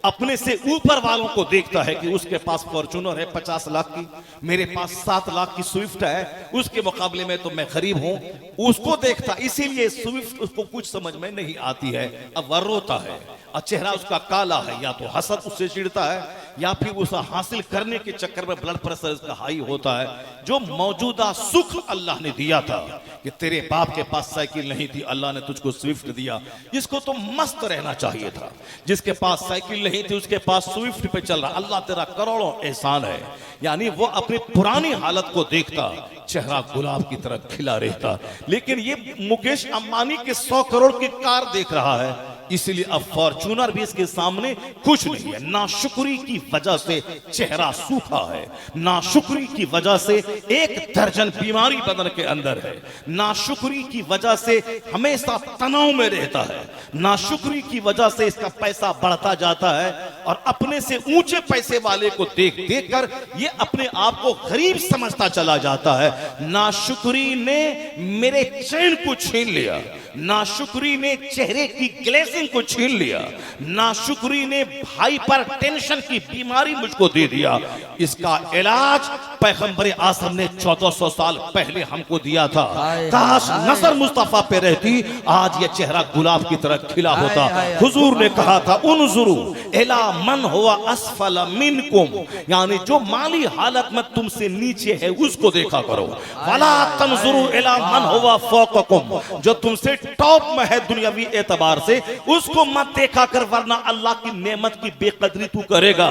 अपने से ऊपर वालों को देखता है कि उसके पास फॉर्च्यूनर है 50 लाख की, मेरे पास 7 लाख की स्विफ्ट है, उसके मुकाबले में तो मैं गरीब हूं, उसको देखता, इसीलिए स्विफ्ट उसको कुछ समझ में नहीं आती है। अब वह रोता है और चेहरा उसका काला है, या तो हसद उससे चिढ़ता है या फिर उसे हासिल करने के चक्कर में ब्लड प्रेशर इसका हाई होता है। जो मौजूदा सुख अल्लाह ने दिया था कि तेरे बाप के पास साइकिल नहीं थी, अल्लाह ने तुझको स्विफ्ट दिया, इसको तो मस्त रहना चाहिए था। जिसके पास साइकिल नहीं थी उसके पास स्विफ्ट पे चल रहा, अल्लाह तेरा करोड़ों एहसान है। यानी वो अपनी पुरानी हालत को देखता, चेहरा गुलाब की तरह खिला रहता। लेकिन ये मुकेश अंबानी के 100 करोड़ की कार देख रहा है, इसलिए अब फॉर्च्यूनर भी इसके सामने कुछ नहीं है। नाशुक्री की वजह से चेहरा सूखा है, नाशुक्री की वजह से 1 दर्जन बीमारी बदन के अंदर है, नाशुक्री की वजह से हमेशा तनाव में रहता है, नाशुक्री की वजह से इसका पैसा बढ़ता जाता है और अपने से ऊंचे पैसे वाले को देख देख कर ये अपने आप को गरीब समझता चला जाता है। नाशुक्री ने मेरे चैन को छीन लिया, नाशुक्री ने चेहरे की ग्लेजिंग को छीन लिया, नाशुक्री ने हाइपर टेंशन की बीमारी मुझको दे दिया। इसका इलाज पैगंबर आज़म ने 1400 साल पहले हमको दिया था। काश नजर मुस्तफा पे रहती, आज ये चेहरा गुलाब की तरह खिला होता। हुजूर ने कहा था उनजुरू इला मन हुआ असफल मिनकुम, यानी जो माली हालत में तुमसे नीचे है उसको देखा करो। वला तंजुरू इला मन हुआ फौककुम, जो तुमसे टॉप में है दुनियावी एतबार से उसको मत देखा कर, वरना अल्लाह की नेमत की बेकदरी तू करेगा।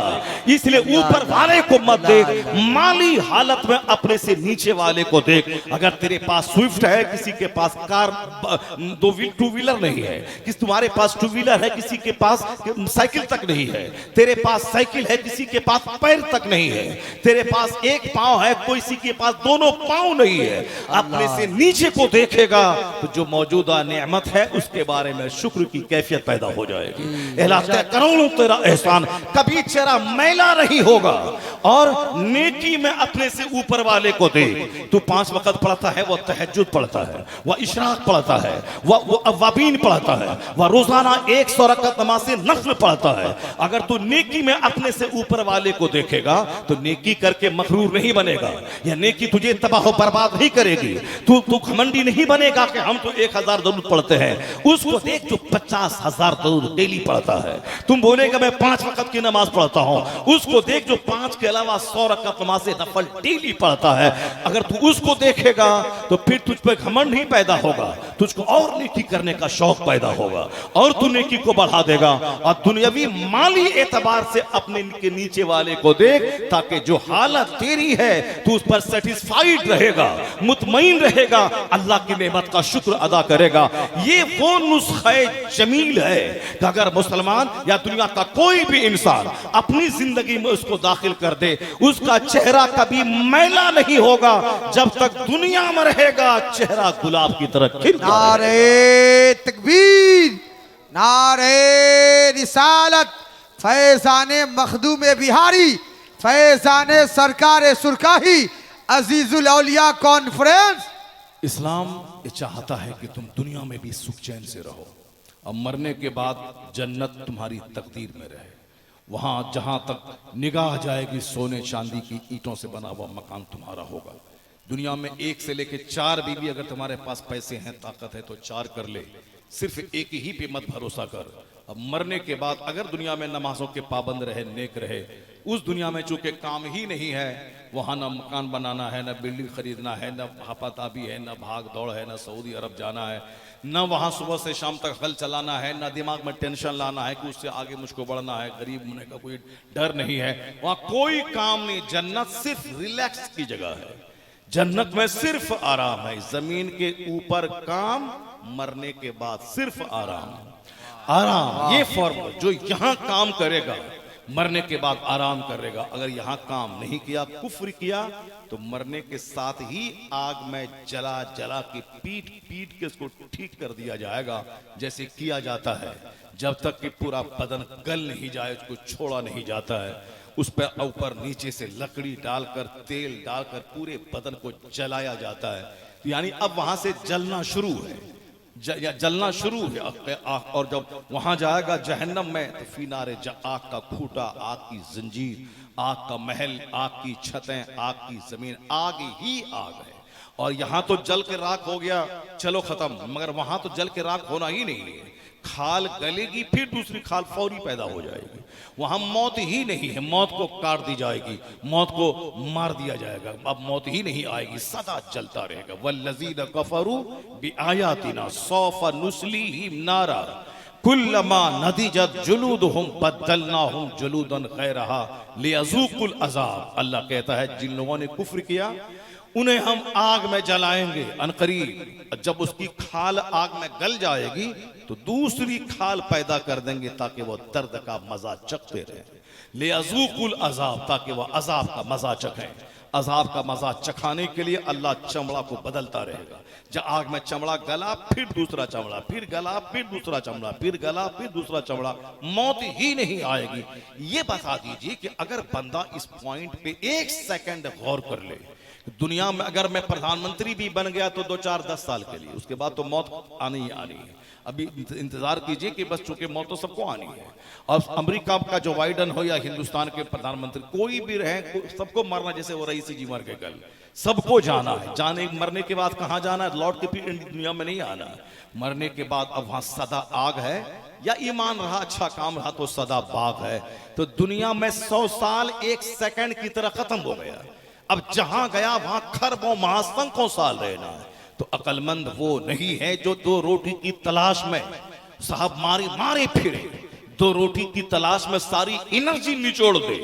इसलिए ऊपर वाले को मत देख, माली हालत में अपने से नीचे वाले को देख। अगर तेरे पास स्विफ्ट है, किसी के पास कार 2 व्हीलर नहीं है, किसी तुम्हारे पास 2 व्हीलर है, किसी के पास साइकिल तक नहीं है, तेरे पास साइकिल है, किसी के पास पैर तक नहीं है, तेरे पास 1 पांव है, किसी के पास दोनों पांव नहीं है, अपने से नीचे को देखेगा तो जो मौजूदा नेमत है उसके बारे में शुक्र की कैफियत पैदा हो जाएगी। इलाका करोड़ों तेरा एहसान, कभी चेहरा मैला नहीं होगा। और नेकी में अपने से ऊपर वाले को देख, तू 5 वक्त पढ़ता है, वो तहज्जुद पढ़ता है, वह इशराक पढ़ता है, वह अवाबीन पढ़ता है, वह रोजाना 100 रकात नमाज से नफल पढ़ता है। अगर तू नेकी में अपने से ऊपर वाले को देखेगा तो नेकी करके मखरूर नहीं बनेगा, यह नेकी तुझे तबाह बर्बाद नहीं करेगी। तू घमंडी नहीं बनेगा कि हम तो 1000 दरूद पढ़ते हैं, उसको देख जो 50,000 दरूद डेली पढ़ता है। तुम बोलेगा मैं 5 वक्त की नमाज पढ़ता हूं, उसको देख जो 5 के अलावा 100 रकात नमाज से नफल डेली पढ़ता है। अगर तू उसको देखेगा तो फिर तुझ पे घमंड नहीं पैदा होगा, तुझको और नेकी करने का शौक पैदा होगा और तू नेकी को बढ़ा देगा। और दुनियावी माली एतबार से अपने के नीचे वाले को देख, ताकि जो हालत तेरी है तू उस पर सेटिस्फाइड रहेगा, मुतमईन रहेगा, अल्लाह की नेमत का शुक्र अदा करेगा। ये वो नुस्खे जमील है कि अगर मुसलमान या दुनिया का कोई भी इंसान अपनी जिंदगी में उसको दाखिल कर दे, उसका चेहरा कभी मैला नहीं होगा। जब तक दुनिया में रहेगा चेहरा गुलाब की तरह खिलता रहेगा। नारे तकबीर, नारे रिसालत, फैजाने मखदूम बिहारी, फैजाने सरकार सुरकाही, अजीजुल औलिया कॉन्फ्रेंस। इस्लाम ये चाहता है कि तुम दुनिया में भी सुख चैन से रहो और मरने के बाद जन्नत तुम्हारी तकदीर में रहे। वहां जहां तक निगाह जाएगी सोने चांदी की ईंटों से बना हुआ मकान तुम्हारा होगा। दुनिया में 1 से लेकर 4 बीवी, अगर तुम्हारे पास पैसे हैं, ताकत है तो 4 कर ले, सिर्फ एक ही पे मत भरोसा कर। अब मरने के बाद अगर दुनिया में नमाजों के पाबंद रहे, नेक रहे, उस दुनिया में चूंकि काम ही नहीं है, वहां ना मकान बनाना है, ना बिल्डिंग खरीदना है, ना हापाताबी है, ना भाग दौड़ है, ना सऊदी अरब जाना है, ना वहां सुबह से शाम तक हल चलाना है, ना दिमाग में टेंशन लाना है कि उससे आगे मुझको बढ़ना है, गरीब होने का कोई डर नहीं है। वहां कोई काम नहीं। जन्नत सिर्फ रिलैक्स की जगह है। जन्नत में सिर्फ आराम है। जमीन के ऊपर काम, मरने के बाद सिर्फ आराम। आराम ये फॉर्म जो यहां काम करेगा मरने के बाद आराम करेगा। अगर यहां काम नहीं किया, कुफ्र किया, तो मरने के साथ ही आग में जला जला के पीट पीट के उसको ठीक कर दिया जाएगा, जैसे किया जाता है। जब तक कि पूरा बदन गल नहीं जाए, उसको छोड़ा नहीं जाता है। उस पर ऊपर नीचे से लकड़ी डालकर, तेल डालकर पूरे बदन को जलाया जाता है। यानी अब वहां से जलना शुरू है, जलना शुरू है। और जब वहां जाएगा जहन्नम में, तो फिनारे आग का खूटा, आग की जंजीर, आग का महल, आग की छतें, आग की जमीन, आग ही आग है। और यहां तो जल के राख हो गया, चलो खत्म। मगर वहां तो जल के राख होना ही नहीं है। खाल गलेगी, फिर दूसरी खाल फौरी पैदा हो जाएगी। वहां मौत ही नहीं है। मौत को काट दी जाएगी, मौत को मार दिया जाएगा। अब मौत ही नहीं आएगी, सदा चलता रहेगा। वल्लज़ीना कफरू बिआयातिना सौफ नुस्लीहिम नारा कुल्लमा नदिजत जुलूदुहुम बद्दलनाहुम जुलूदन गैरहा लियज़ूकुल अज़ाब। अल्लाह कहता है, जिन लोगों ने कुफ्र किया उन्हें हम आग में जलाएंगे अनकरीब। जब उसकी खाल आग में गल जाएगी तो दूसरी खाल पैदा कर देंगे, ताकि वह दर्द का मजा चखते रहे। लियज़ूकुल अज़ाब, ताकि वह अजाब का मजा चखें। अजाब का मजा चखाने के लिए अल्लाह चमड़ा को बदलता रहेगा। जब आग में चमड़ा गला, फिर दूसरा चमड़ा, फिर गला, फिर दूसरा चमड़ा, फिर गला, फिर दूसरा चमड़ा, मौत ही नहीं आएगी। ये बता दीजिए कि अगर बंदा इस पॉइंट पे 1 सेकंड गौर कर ले, दुनिया में अगर मैं प्रधानमंत्री भी बन गया तो 2, 4, 10 साल के लिए, उसके बाद तो मौत आनी ही आनी है। अभी इंतजार कीजिए कि बस, चूंकि मौत तो सबको आनी है। और अमेरिका का जो बाइडन हो या हिंदुस्तान के प्रधानमंत्री कोई भी रहे, सबको मरना। जैसे वो रईसी जी मर गए कल, सबको जाना है। जाने मरने के बाद कहां जाना है? लौट के फिर दुनिया में नहीं आना है। मरने के बाद अब वहां सदा आग है, या ईमान रहा, अच्छा काम रहा तो सदा बाग है। तो दुनिया में 100 साल 1 सेकंड की तरह खत्म हो गया। अब जहां गया वहां खरबों महासंख्यों साल रहना है। तो अकलमंद वो नहीं है जो 2 रोटी की तलाश में साहब मारे फिरे, 2 रोटी की तलाश में सारी एनर्जी निचोड़ दे।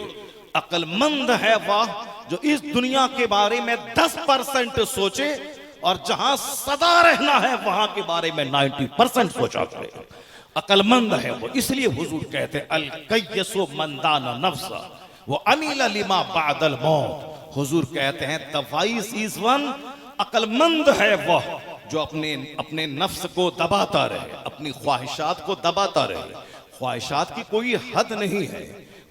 अकलमंद है वह जो इस दुनिया के बारे में 10% सोचे, और जहां सदा रहना है वहां के बारे में 90% सोचा करे। अकलमंद है वो। इसलिए हुजूर कहते हैं, अल कय्यसु मन दाना नफ्सा वो अमिल लिमा बादल मौत। हुजूर कहते हैं, द वाइज इज वन, अकलमंद है वह जो अपने नफ्स को दबाता रहे, अपनी ख्वाहिशात को दबाता रहे। ख्वाहिशात की कोई हद नहीं है।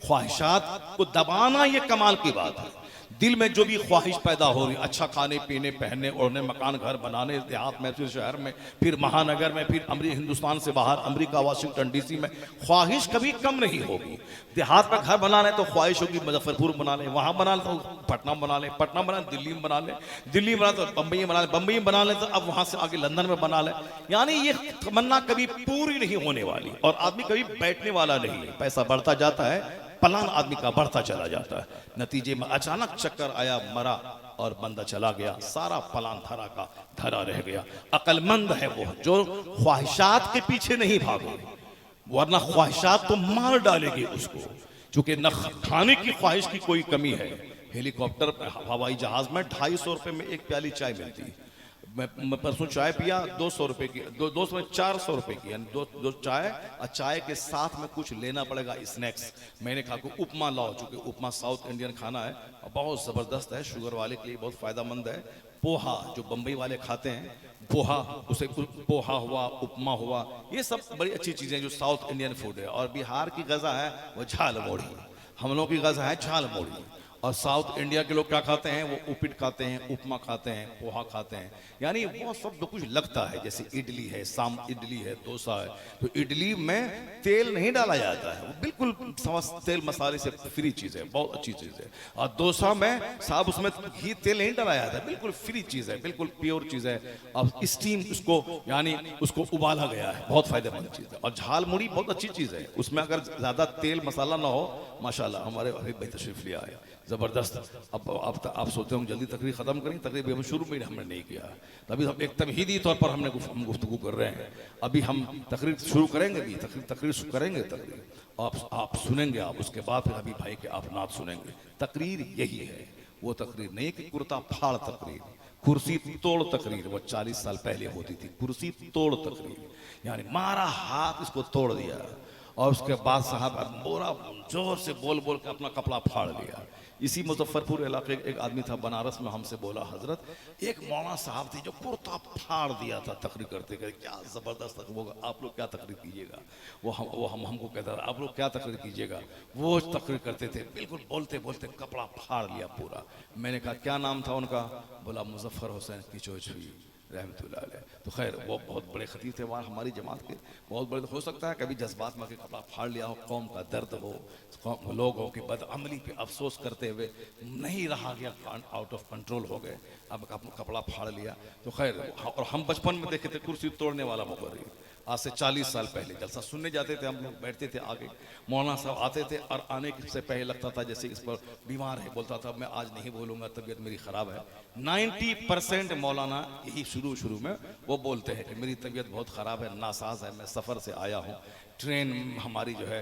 ख्वाहिशात को दबाना ये कमाल की बात है। दिल में जो भी ख्वाहिश पैदा हो रही, अच्छा खाने पीने, पहनने ओढ़ने, मकान घर बनाने, देहात में, फिर शहर में, फिर महानगर में, फिर हिंदुस्तान से बाहर अमेरिका, वाशिंगटन डीसी में, ख्वाहिश कभी कम नहीं होगी। देहात में घर बना ले तो ख्वाहिश होगी मुजफ्फरपुर बना ले, वहां बना ले तो पटना बना ले, पटना बना दिल्ली में बना ले, दिल्ली में बना तो बम्बई में बना ले, बम्बई में बना ले तो अब वहां से आगे लंदन में बना ले। यानी ये तमन्ना कभी पूरी नहीं होने वाली, और आदमी कभी बैठने वाला नहीं है। पैसा बढ़ता जाता है, प्लान आदमी का बढ़ता चला जाता है। नतीजे में अचानक चक्कर आया, मरा, और बंदा चला गया, सारा फलान धरा का धरा रह गया। अक्लमंद है वो जो ख्वाहिशात के पीछे नहीं भागे, वरना ख्वाहिशात तो मार डालेगी उसको, क्योंकि न खाने की ख्वाहिश की कोई कमी है। हेलीकॉप्टर हवाई जहाज में 250 रुपए में एक प्याली चाय मिलती है। मैं परसों चाय पिया 200 रुपए की, 400 रुपए की, यानी दो चाय, और चाय के साथ में कुछ लेना पड़ेगा स्नैक्स। मैंने कहा कि उपमा लाओ, चूंकि उपमा साउथ इंडियन खाना है और बहुत ज़बरदस्त है, शुगर वाले के लिए बहुत फ़ायदेमंद है। पोहा जो बम्बई वाले खाते हैं, पोहा, उसे पोहा हुआ, उपमा हुआ, ये सब बड़ी अच्छी चीज़ें जो साउथ इंडियन फूड है। और बिहार की गज़ा है वो झाल मोड़ी, हम लोगों की गज़ा है झाल मोड़ी। और साउथ इंडिया के लोग क्या खाते हैं, वो उपीट खाते हैं, उपमा खाते हैं, पोहा खाते हैं, यानी वो सब जो कुछ लगता है, जैसे इडली है, इडली है, डोसा है, तो इडली में तेल नहीं डाला जाता है, वो बिल्कुल तेल मसाले से फ्री चीज़ है, बहुत अच्छी चीज़ है। और डोसा में साहब उसमें घी तेल नहीं डाला जाता है, बिल्कुल फ्री चीज़ है, बिल्कुल प्योर चीज़ है। अब स्टीम उसको यानी उसको उबाला गया है, बहुत फायदेमंद चीज़ है। और झाल मुड़ी बहुत अच्छी चीज़ है, उसमें अगर ज़्यादा तेल मसाला ना हो, माशाल्लाह हमारे अभी भाई तशरीफ लिया है, ज़बरदस्त। अब आप सोचते हो जल्दी तकरीर ख़त्म करें, तकरीर हम शुरू में हमने नहीं किया, तभी हम एक तमहीदी तौर पर हम गुफ्तगू कर रहे हैं। अभी हम तकरीर शुरू करेंगे, भी तकरीर करेंगे, तकरीर आप सुनेंगे, आप उसके बाद फिर अभी भाई के आप नात सुनेंगे। तकरीर यही है, वो तकरीर नहीं कि कुर्ता फाड़ तकरीर, कुर्सी तोड़ तकरीर, वो 40 साल पहले होती थी, कुर्सी तोड़ तकरीर, यानी मारा हाथ इसको तोड़ दिया, और उसके बाद साहब पूरा जोर से बोल बोल के अपना कपड़ा फाड़ लिया। इसी मुजफ्फरपुर इलाके एक आदमी था बनारस में, हमसे बोला, हजरत एक मौलाना साहब थे जो कुर्ता फाड़ दिया था तकरीर करते करते, क्या ज़बरदस्त होगा, आप लोग क्या तकरीर कीजिएगा। हमको कहता था आप लोग क्या तकरीर कीजिएगा, वो तकरीर करते थे, बिल्कुल बोलते बोलते कपड़ा फाड़ लिया पूरा। मैंने कहा क्या नाम था उनका, बोला मुजफ्फर हुसैन किचोचवी रहमतुल्लाह अलैह। तो खैर वो बहुत बड़े खतीब थे वहाँ हमारी जमात के, बहुत बड़े। हो सकता है कभी जज्बात में के कपड़ा फाड़ लिया हो, कौम का दर्द हो, लोगों की बदअमली पे अफसोस करते हुए नहीं रहा गया, आउट ऑफ कंट्रोल हो गए, अब कपड़ा फाड़ लिया। तो खैर, और हम बचपन में देखे थे कुर्सी तोड़ने वाला मुकर्री, आज से 40 साल पहले जलसा सुनने जाते थे हम लोग, बैठते थे आगे, मौलाना साहब आते थे और आने से पहले लगता था जैसे इस पर बीमार है, बोलता था मैं आज नहीं बोलूँगा, तबीयत मेरी ख़राब है। 90% मौलाना यही शुरू में वो बोलते हैं कि मेरी तबीयत बहुत ख़राब है, नासाज है, मैं सफ़र से आया हूँ, ट्रेन हमारी जो है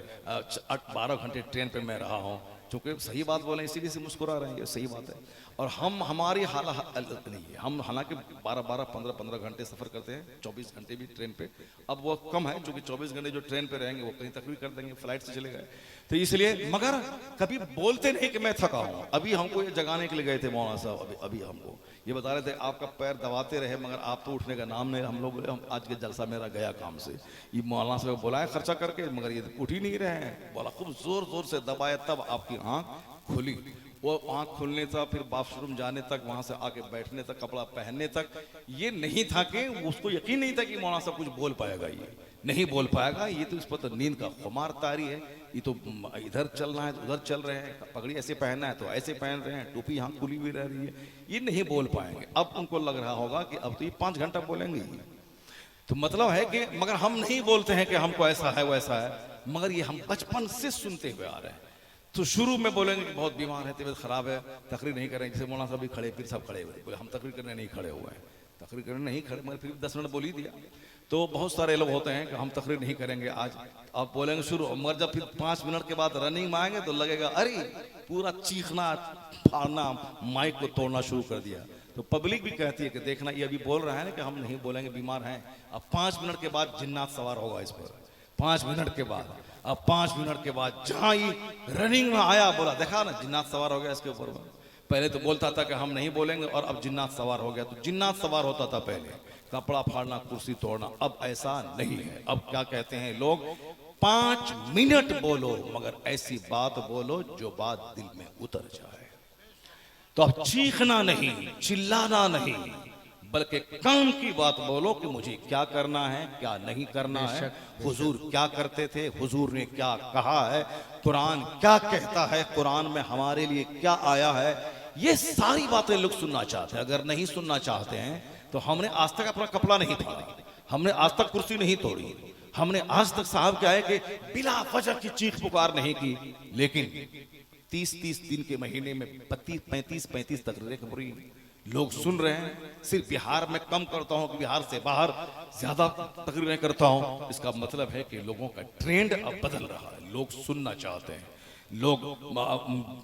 12 घंटे ट्रेन पर मैं रहा हूँ, चूँकि सही बात बोलें इसीलिए से मुस्कुरा रहे हैं, ये सही बात है। और हमारी हालत नहीं है, हम हालांकि 12-12, 15-15 घंटे सफ़र करते हैं, 24 घंटे भी ट्रेन पे, अब वो कम है क्योंकि 24 घंटे जो ट्रेन पे रहेंगे वो कहीं तकरीर कर देंगे, फ्लाइट से चले गए, तो इसलिए। मगर कभी बोलते नहीं कि मैं थका हूँ। अभी हमको ये जगाने के लिए गए थे मौलाना साहब, अभी हमको ये बता रहे थे आपका पैर दबाते रहे मगर आप तो उठने का नाम नहीं। हम लोग बोले हम आज के जलसा मेरा गया काम से, ये मौलाना साहब बुलाया खर्चा करके मगर ये उठ ही नहीं रहे हैं। बोला खूब जोर जोर से दबाया तब आपकी आँख खुली, वो आँख खुलने तक, फिर बाथरूम जाने तक, वहाँ से आके बैठने तक, कपड़ा पहनने तक, ये नहीं था कि उसको यकीन नहीं था कि मौलाना साहब कुछ बोल पाएगा, ये नहीं बोल पाएगा, ये तो इस पर तो नींद का खुमार तारी है, ये तो इधर चलना है तो उधर चल रहे हैं, पगड़ी ऐसे पहनना है तो ऐसे पहन रहे हैं, टोपी यहाँ खुली हुई रह रही है, ये नहीं बोल पाएंगे। अब उनको लग रहा होगा कि अब तो ये 5 घंटा बोलेंगे, तो मतलब है कि मगर हम नहीं बोलते हैं कि हमको ऐसा है वैसा है, मगर ये हम बचपन से सुनते हुए आ रहे हैं। तो शुरू में बोलेंगे कि बहुत बीमार है, तबीयत खराब है, तकरीर नहीं करेंगे, जैसे मौलाना साहब भी खड़े, फिर सब खड़े हुए, बोले हम तकरीर करने नहीं खड़े हुए हैं, तकरीर करने नहीं खड़े, मगर फिर 10 मिनट बोल ही दिया। तो बहुत सारे लोग होते हैं कि हम तकरीर नहीं करेंगे आज, आप बोलेंगे शुरू, मगर जब फिर 5 मिनट के बाद रनिंग में आएंगे तो लगेगा अरे पूरा चीखना फाड़ना, माइक को तोड़ना शुरू कर दिया। तो पब्लिक भी कहती है कि देखना ये अभी बोल रहा है ना कि हम नहीं बोलेंगे, बीमार हैं। अब 5 मिनट के बाद जिन्नात सवार होगा इस पर, 5 मिनट के बाद। अब 5 मिनट के बाद जहाँ ये रनिंग में आया, बोला देखा ना जिन्नात सवार हो गया इसके ऊपर। पहले तो बोलता था कि हम नहीं बोलेंगे और अब जिन्नात सवार हो गया। तो जिन्नात सवार होता था पहले, कपड़ा फाड़ना, कुर्सी तोड़ना, अब ऐसा नहीं है। अब क्या कहते हैं लोग, 5 मिनट बोलो मगर ऐसी बात बोलो जो बात दिल में उतर जाए। तो अब चीखना नहीं, चिल्लाना नहीं, बल्कि काम की बात बोलो कि मुझे क्या करना है, क्या नहीं करना है, हुजूर क्या करते थे, हुजूर ने क्या कहा है, कुरान क्या कहता है, कुरान में हमारे लिए क्या आया है, ये सारी बातें लोग सुनना चाहते हैं। अगर नहीं सुनना चाहते हैं तो हमने आज तक अपना कपड़ा नहीं फाड़ा, हमने आज तक कुर्सी नहीं तोड़ी, हमने आज तक साहब क्या है कि बिला वजह की चीख पुकार नहीं की। लेकिन 30-30 दिन के महीने में 35-35 तकरीरें पूरी लोग सुन रहे हैं। सिर्फ बिहार में कम करता हूं कि बिहार से बाहर ज्यादा तकरीरें करता हूं। इसका मतलब है कि लोगों का ट्रेंड अब बदल रहा है। लोग सुनना चाहते हैं, लोग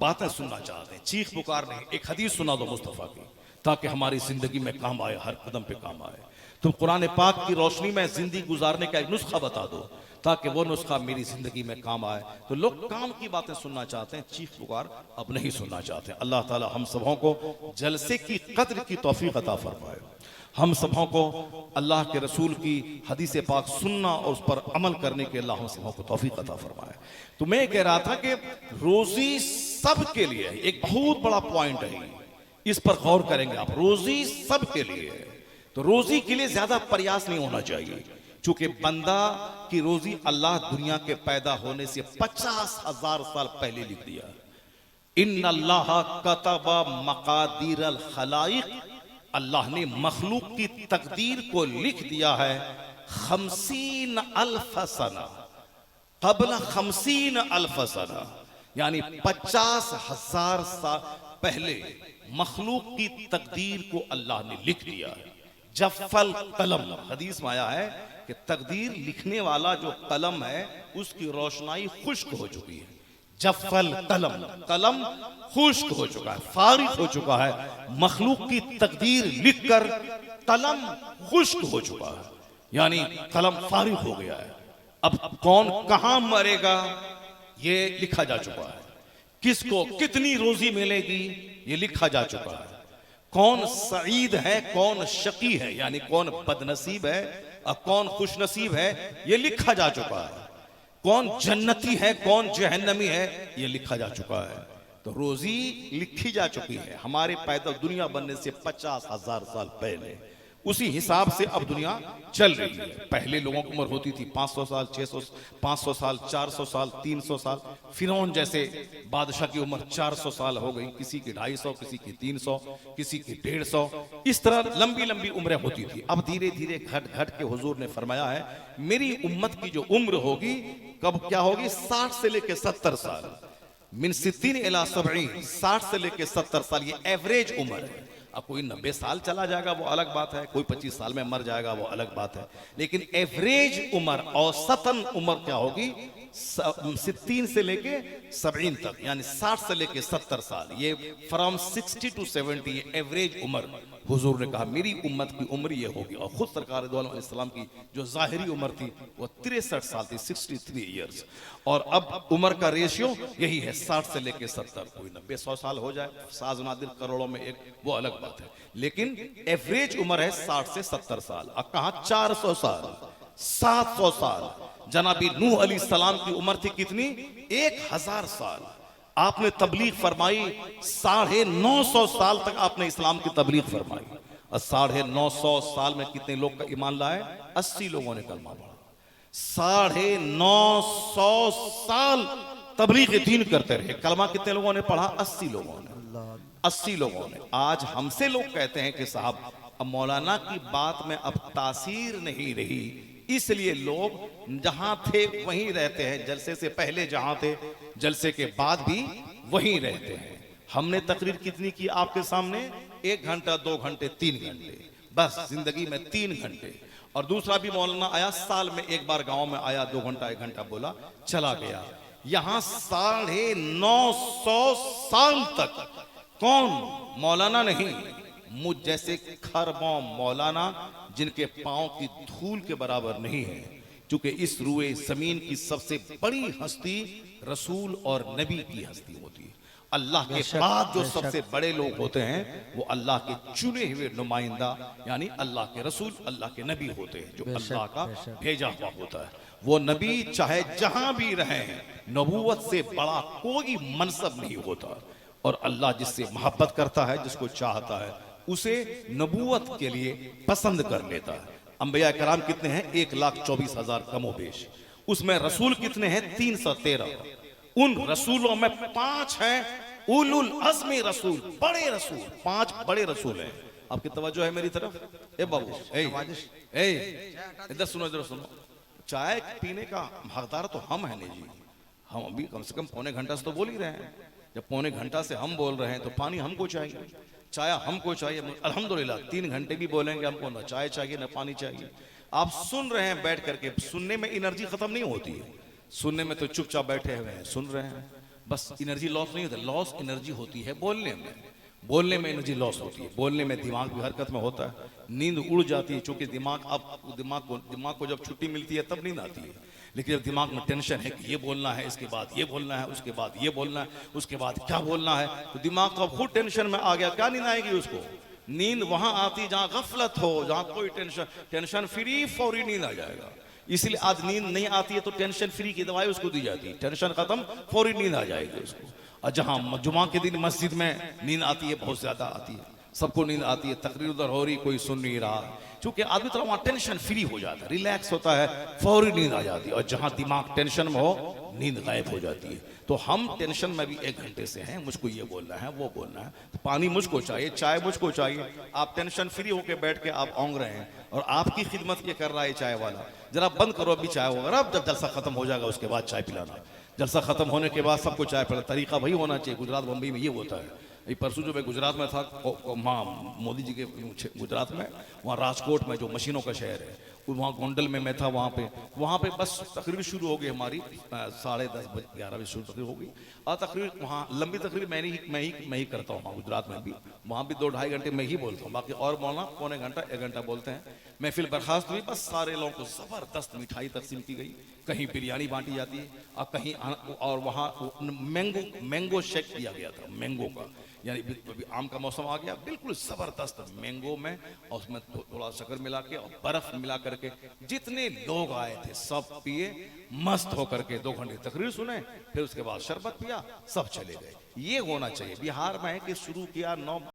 बातें सुनना चाहते हैं, चीख पुकार नहीं। एक हदीस सुना दो मुस्तफ़ा की, ताकि हमारी जिंदगी में काम आए, हर कदम पे काम आए। तुम कुरान पाक की रोशनी में जिंदगी गुजारने का एक नुस्खा बता दो, ताकि वो नुस्खा मेरी जिंदगी में काम आए। तो लोग काम की बातें सुनना चाहते हैं, चीख पुकार अब नहीं सुनना चाहते। अल्लाह ताला हम सबों को जलसे की कद्र की तौफीक अता फरमाए। हम सबों को अल्लाह के रसूल की हदीस पाक सुनना और उस पर अमल करने के अल्लाह हम सबों को तौफीक अता फरमाए। तो मैं कह रहा था कि रोजी सबके लिए एक बहुत बड़ा पॉइंट है, इस पर गौर करेंगे आप। रोजी सबके लिए है, तो रोजी के लिए ज्यादा प्रयास नहीं होना चाहिए, चूंकि बंदा की रोजी अल्लाह दुनिया के पैदा होने से 50,000 साल पहले लिख दिया। इन्नल्लाह कतबा मकादीर अल खलाइक, अल्लाह ने मखलूक की तकदीर को लिख दिया है 50 अल्फ सना क़ब्ल 50 अल्फ सना, यानी 50,000 साल पहले मखलूक की तकदीर को अल्लाह ने लिख दिया है। जफ़ल कलम, हदीस में आया है कि तकदीर लिखने वाला जो कलम है उसकी रोशनाई खुश्क हो चुकी है। जफ़ल कलम, कलम खुश्क हो चुका है, फारिग हो चुका है। मखलूक की तकदीर लिखकर कलम खुश्क हो चुका है, यानी कलम फारिग हो गया है। अब कौन कहां मरेगा ये लिखा जा चुका है, किसको कितनी रोजी मिलेगी ये लिखा जा चुका है। कौन सईद है, कौन शकी है, यानी कौन बदनसीब है और कौन खुशनसीब है ये लिखा जा चुका है। कौन जन्नती है, कौन जहन्नमी है ये लिखा जा चुका है। तो रोजी लिखी जा चुकी है हमारे पैदा दुनिया बनने से 50,000 साल पहले। उसी हिसाब से अब दुनिया चल रही है। पहले लोगों की उम्र होती थी 500 साल, 500 साल, 400 साल, 300 साल। फिरौन जैसे बादशाह की उम्र 400 साल हो गई, किसी की 250, किसी की 300, किसी की 150। इस तरह लंबी लंबी उम्रें होती थी। अब धीरे धीरे घट घट के हुजूर ने फरमाया है मेरी उम्मत की जो उम्र होगी कब क्या होगी, 60 से लेके 70 साल। मिन 60 इला 70, 60 से लेके 70 साल ये एवरेज उम्र है। अब कोई 90 साल चला जाएगा वो अलग बात है, कोई 25 साल में मर जाएगा वो अलग बात है, लेकिन एवरेज उम्र औसतन उम्र क्या होगी 60 से लेके 70 तक, यानी 60 से लेके 70 साल। ये फ्रॉम 60 टू 70 ये एवरेज उम्र। हुजूर ने कहा मेरी उम्मत की उम्र ये होगी। और खुद सरकार दो अलैहि सलाम की जो जाहिरी उम्र थी वो 63 साल थी, 63 ईयर्स। और अब उम्र का रेशियो यही है 60 से लेके 70। कोई 90-100 साल हो जाए, साज नादिर करोड़ों में एक, वो अलग बात है, लेकिन एवरेज उम्र है 60 से 70 साल। अब कहा 400 साल, 700 साल। जनाबी नूह अलैहि सलाम की उम्र थी कितनी, 1000 साल। आपने तबलीग फरमाई 950 साल तक आपने इस्लाम की तबलीग फरमाई। और 950 साल में कितने लोग का ईमान लाए, 80 लोगों ने कलमा पढ़ा। 950 साल तबलीग दीन करते रहे। कलमा कितने लोगों ने पढ़ा, 80 लोगों ने, 80 लोगों ने। आज हमसे लोग कहते हैं कि साहब अब मौलाना की बात में अब तासीर नहीं रही, इसलिए लोग जहां थे वहीं रहते हैं। जलसे से पहले जहां थे जलसे के बाद भी वहीं रहते हैं। हमने तकरीर कितनी की आपके सामने, 1 घंटा, 2 घंटे, 3 घंटे, बस जिंदगी में 3 घंटे। और दूसरा भी मौलाना आया साल में एक बार, गांव में आया 2 घंटा 1 घंटा बोला चला गया। यहां 950 साल तक कौन मौलाना नहीं, मुझ जैसे खरबों मौलाना जिनके पांव की धूल के बराबर नहीं है। क्योंकि इस रुए जमीन की सबसे बड़ी हस्ती रसूल और नबी की हस्ती होती है। अल्लाह के बाद जो सबसे बड़े लोग होते हैं वो अल्लाह के चुने हुए नुमाइंदा, यानी अल्लाह के रसूल, अल्लाह के नबी होते हैं, जो अल्लाह का भेजा हुआ होता है। वो नबी चाहे जहां भी रहे, नबूवत से बड़ा कोई मनसब नहीं होता। और अल्लाह जिससे मोहब्बत करता है, जिसको चाहता है, उसे नबूवत के लिए पसंद कर लेता है। अंबिया कराम कितने हैं, 1,24,000 कमो बेश। उसमें रसूल कितने हैं, 313। उन रसूलों में 5 हैं उलुल अज़्म रसूल, बड़े रसूल। 5 बड़े रसूल हैं। आपकी तवज्जो है मेरी तरफ, ए बाबू, इधर सुनो, इधर सुनो। चाय पीने का हकदार तो हम हैं नहीं जी, हम अभी कम से कम 1.25 घंटा से तो बोल ही रहे हैं। जब पौने घंटा से हम बोल रहे हैं तो पानी हमको चाहिए, चाय हमको चाहिए। अल्हम्दुलिल्लाह 3 घंटे भी बोलेंगे हमको ना चाय चाहिए ना पानी चाहिए। आप सुन रहे हैं बैठ करके, सुनने में एनर्जी खत्म नहीं होती है, सुनने में तो चुपचाप बैठे हुए हैं सुन रहे हैं, बस एनर्जी लॉस नहीं होता। लॉस एनर्जी होती है बोलने में, बोलने में एनर्जी लॉस होती है, बोलने में दिमाग भी हरकत में होता है, नींद उड़ जाती है, क्योंकि दिमाग को जब छुट्टी मिलती है तब नींद आती है। लेकिन जब दिमाग में टेंशन है कि ये बोलना है, इसके बाद ये बोलना है, उसके बाद ये बोलना है, उसके बाद क्या बोलना है, तो दिमाग तो खुद टेंशन में आ गया, क्या नींद आएगी उसको? नींद वहां आती जहां गफलत हो, जहां कोई टेंशन फ्री फौरी नींद आ जाएगा। इसलिए आज नींद नहीं आती है तो टेंशन फ्री की दवाई उसको दी जाती है, टेंशन खत्म फौरी नींद आ जाएगी उसको। और जहां जुमा के दिन मस्जिद में नींद आती है, बहुत ज्यादा आती है, सबको नींद आती है, तकरीर उधर हो रही कोई सुन नहीं रहा, क्योंकि आदमी थोड़ा वहां टेंशन फ्री हो जाता है, रिलैक्स होता है, फौरी नींद आ जाती है। और जहां दिमाग टेंशन में हो नींद गायब हो जाती है। तो हम टेंशन में भी 1 घंटे से हैं, मुझको ये बोलना है वो बोलना है, तो पानी मुझको चाहिए, चाय मुझको चाहिए। आप टेंशन फ्री होके बैठ के आप औंग रहे हैं और आपकी खिदमत ये कर रहा है चाय वाला, जरा बंद करो अभी चाय वगैरह, अब जब जलसा खत्म हो जाएगा उसके बाद चाय पिलाना, जलसा खत्म होने के बाद सबको चाय पिलाना, तरीका वही होना चाहिए। गुजरात बम्बई में ये होता है। ये परसों जो मैं गुजरात में था, वहाँ मोदी जी के गुजरात में, वहाँ राजकोट में जो मशीनों का शहर है, वहाँ गोंडल में मैं था, वहाँ पे बस तकरीर शुरू हो गई हमारी 10:30 11 बजे शुरू तकरीर हो गई। और तकरीर वहाँ लंबी तकरीर मैं ही करता हूँ, गुजरात में भी, वहाँ भी 2-2.5 घंटे मैं ही बोलता हूँ, बाकी और मौलाना पौने घंटा 1 घंटा बोलते हैं। महफिल बर्खास्त हुई, बस सारे लोगों को ज़बरदस्त मिठाई तकसीम की गई, कहीं बिरयानी बांटी जाती है और कहीं, और वहाँ मैंगो शेक दिया गया था, मैंगो का, यानी अभी आम का मौसम आ गया, बिल्कुल जबरदस्त मैंगो में, और उसमें थोड़ा शक्कर मिला के और बर्फ मिला करके, जितने लोग आए थे सब पिए, मस्त होकर के 2 घंटे तकरीर सुने, फिर उसके बाद शरबत पिया, सब चले गए। ये होना चाहिए। बिहार में है कि शुरू किया 9